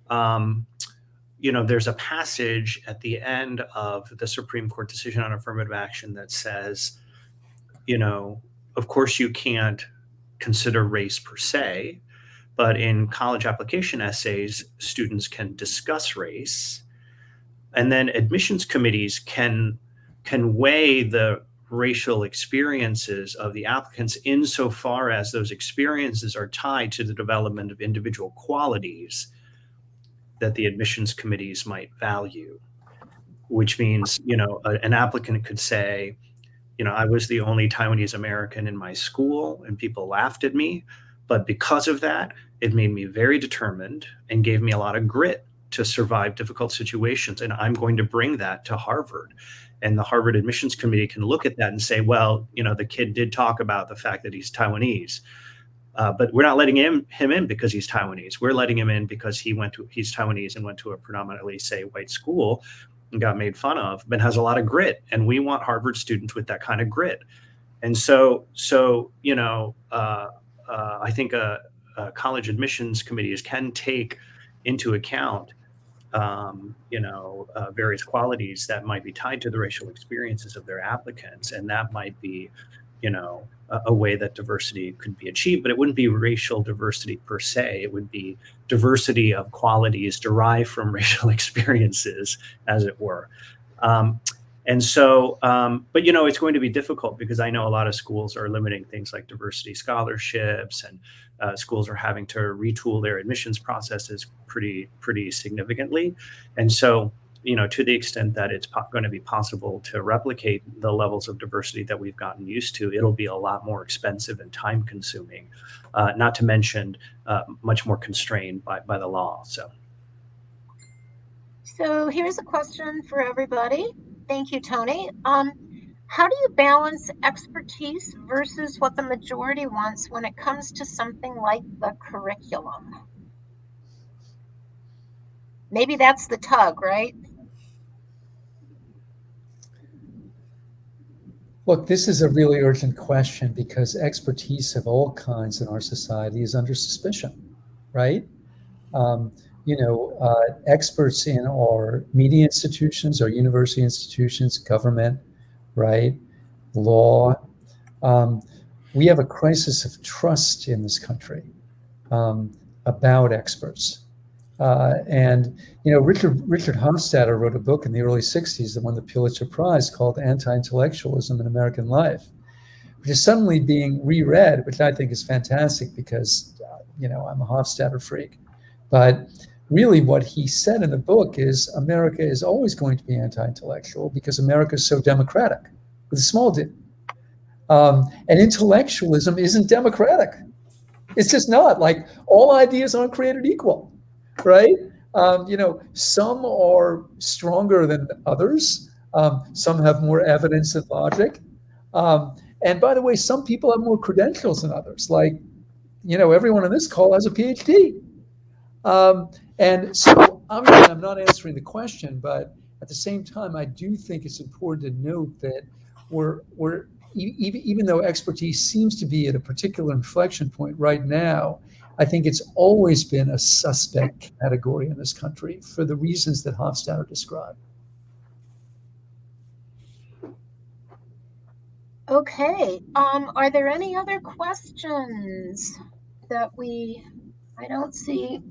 there's a passage at the end of the Supreme Court decision on affirmative action that says, of course you can't consider race per se, but in college application essays, students can discuss race, and then admissions committees can weigh the racial experiences of the applicants insofar as those experiences are tied to the development of individual qualities that the admissions committees might value, which means, an applicant could say, I was the only Taiwanese American in my school and people laughed at me, but because of that, it made me very determined and gave me a lot of grit to survive difficult situations. And I'm going to bring that to Harvard. And the Harvard admissions committee can look at that and say, well, the kid did talk about the fact that he's Taiwanese, but we're not letting him in because he's Taiwanese. We're letting him in because he's Taiwanese and went to a predominantly, say, white school and got made fun of, but has a lot of grit. And we want Harvard students with that kind of grit. And so I think college admissions committees can take into account various qualities that might be tied to the racial experiences of their applicants. And that might be, a way that diversity could be achieved, but it wouldn't be racial diversity per se. It would be diversity of qualities derived from racial experiences, as it were. But it's going to be difficult because I know a lot of schools are limiting things like diversity scholarships, and schools are having to retool their admissions processes pretty significantly. And so, to the extent that it's going to be possible to replicate the levels of diversity that we've gotten used to, it'll be a lot more expensive and time consuming, not to mention much more constrained by the law.
So here's a question for everybody. Thank you, Tony. How do you balance expertise versus what the majority wants when it comes to something like the curriculum? Maybe that's the tug, right?
Look, this is a really urgent question because expertise of all kinds in our society is under suspicion, right? Experts in our media institutions, our university institutions, government, right? Law. We have a crisis of trust in this country about experts. Richard Hofstadter wrote a book in the early 60s that won the Pulitzer Prize called Anti-Intellectualism in American Life, which is suddenly being reread, which I think is fantastic because, I'm a Hofstadter freak. But really what he said in the book is America is always going to be anti-intellectual because America is so democratic, with a small d. And intellectualism isn't democratic. It's just not. Like, all ideas aren't created equal. Right? Some are stronger than others. Some have more evidence and logic. And by the way, some people have more credentials than others. Like, everyone on this call has a PhD. And so I'm not answering the question, but at the same time, I do think it's important to note that we're even though expertise seems to be at a particular inflection point right now, I think it's always been a suspect category in this country for the reasons that Hofstadter described.
Okay, are there any other questions that I don't see?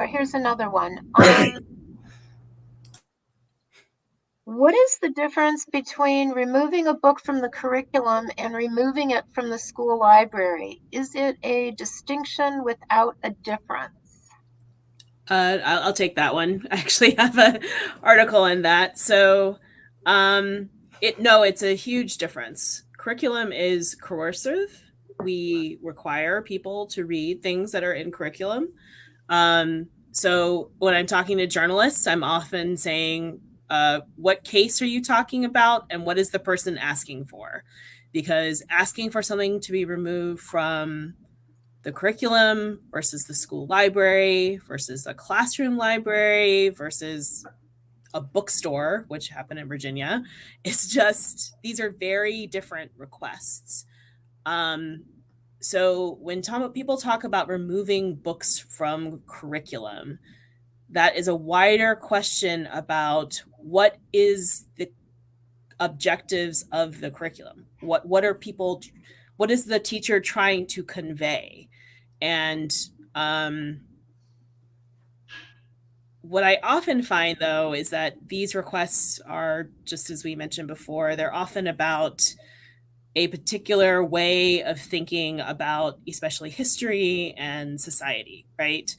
Here's another one. What is the difference between removing a book from the curriculum and removing it from the school library? Is it a distinction without a difference?
I'll take that one. I actually have an article in that. So, it's a huge difference. Curriculum is coercive. We require people to read things that are in curriculum. So when I'm talking to journalists, I'm often saying, what case are you talking about, and what is the person asking for? Because asking for something to be removed from the curriculum versus the school library versus a classroom library versus a bookstore, which happened in Virginia, these are very different requests. So when people talk about removing books from curriculum, that is a wider question about what is the objectives of the curriculum. What is the teacher trying to convey? And what I often find, though, is that these requests are, just as we mentioned before, they're often about a particular way of thinking about especially history and society, right?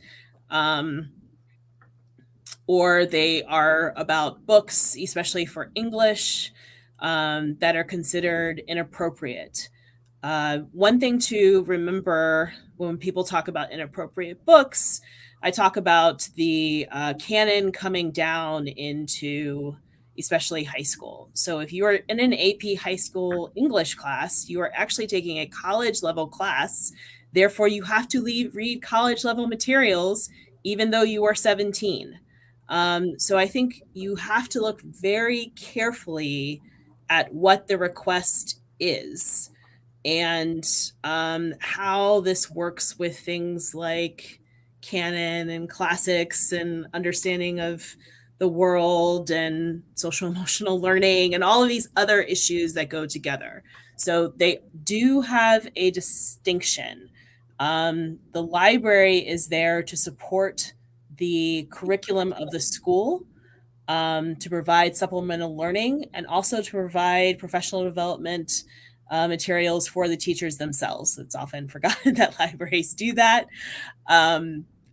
Or they are about books, especially for English, that are considered inappropriate. One thing to remember when people talk about inappropriate books, I talk about the canon coming down into especially high school. So if you are in an AP high school English class, you are actually taking a college level class. Therefore, you have to read college level materials, even though you are 17. So I think you have to look very carefully at what the request is and how this works with things like canon and classics and understanding of the world and social emotional learning and all of these other issues that go together. So they do have a distinction. The library is there to support the curriculum of the school, to provide supplemental learning, and also to provide professional development materials for the teachers themselves. It's often forgotten that libraries do that.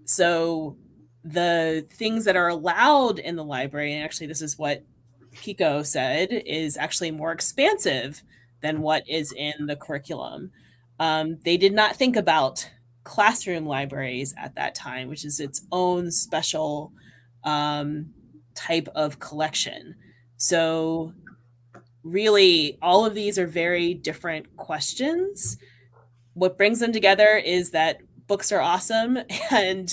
So the things that are allowed in the library, and actually this is what Kiko said, is actually more expansive than what is in the curriculum. They did not think about classroom libraries at that time, which is its own special type of collection. So really, all of these are very different questions. What brings them together is that books are awesome and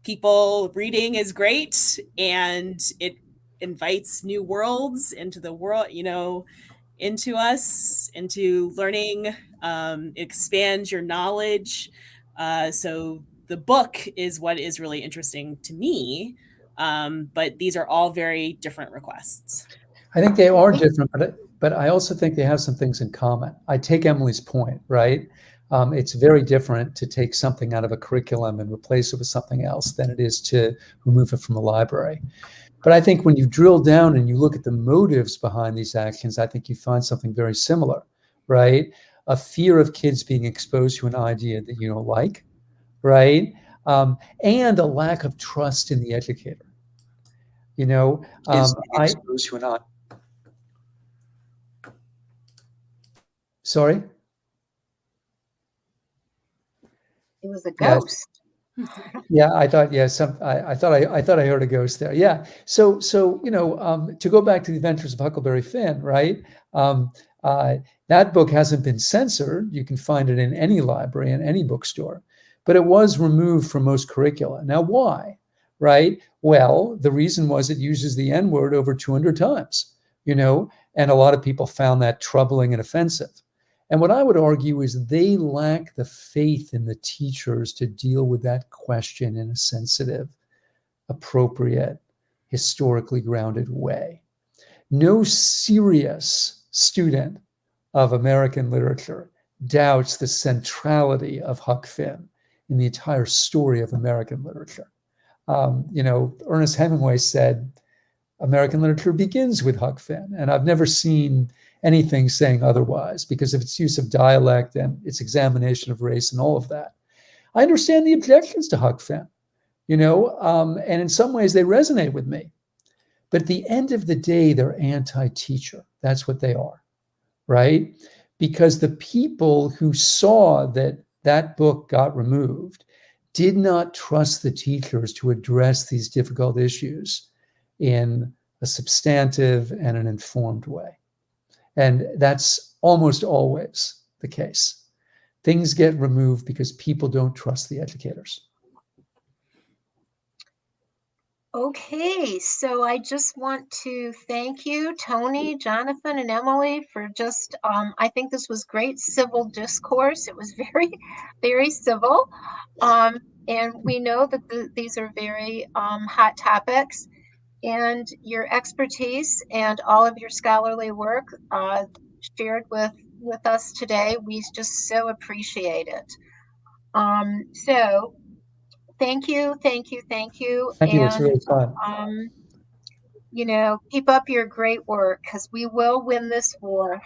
people reading is great, and it invites new worlds into the world, into us, into learning, expands your knowledge. So the book is what is really interesting to me. But these are all very different requests.
I think they are different, but I also think they have some things in common. I take Emily's point, right? It's very different to take something out of a curriculum and replace it with something else than it is to remove it from a library. But I think when you drill down and you look at the motives behind these actions, I think you find something very similar, right? A fear of kids being exposed to an idea that you don't like, right? And a lack of trust in the educator. Sorry?
It was a ghost.
Yeah, I thought, I thought I heard a ghost there. Yeah. So to go back to The Adventures of Huckleberry Finn, right? That book hasn't been censored. You can find it in any library, in any bookstore, but it was removed from most curricula. Now, why? right? Well, the reason was it uses the N word over 200 times, and a lot of people found that troubling and offensive. And what I would argue is they lack the faith in the teachers to deal with that question in a sensitive, appropriate, historically grounded way. No serious student of American literature doubts the centrality of Huck Finn in the entire story of American literature. Ernest Hemingway said, American literature begins with Huck Finn, and I've never seen anything saying otherwise because of its use of dialect and its examination of race and all of that. I understand the objections to Huck Finn, and in some ways they resonate with me. But at the end of the day, they're anti-teacher. That's what they are, right? Because the people who saw that book got removed did not trust the teachers to address these difficult issues in a substantive and an informed way. And that's almost always the case. Things get removed because people don't trust the educators.
Okay, so I just want to thank you, Tony, Jonathan, and Emily, for just, I think this was great civil discourse. It was very, very civil. And we know that these are very hot topics, and your expertise and all of your scholarly work shared with us today, we just so appreciate it. So thank you.
Thank you.
And,
it's really fun.
keep up your great work because we will win this war.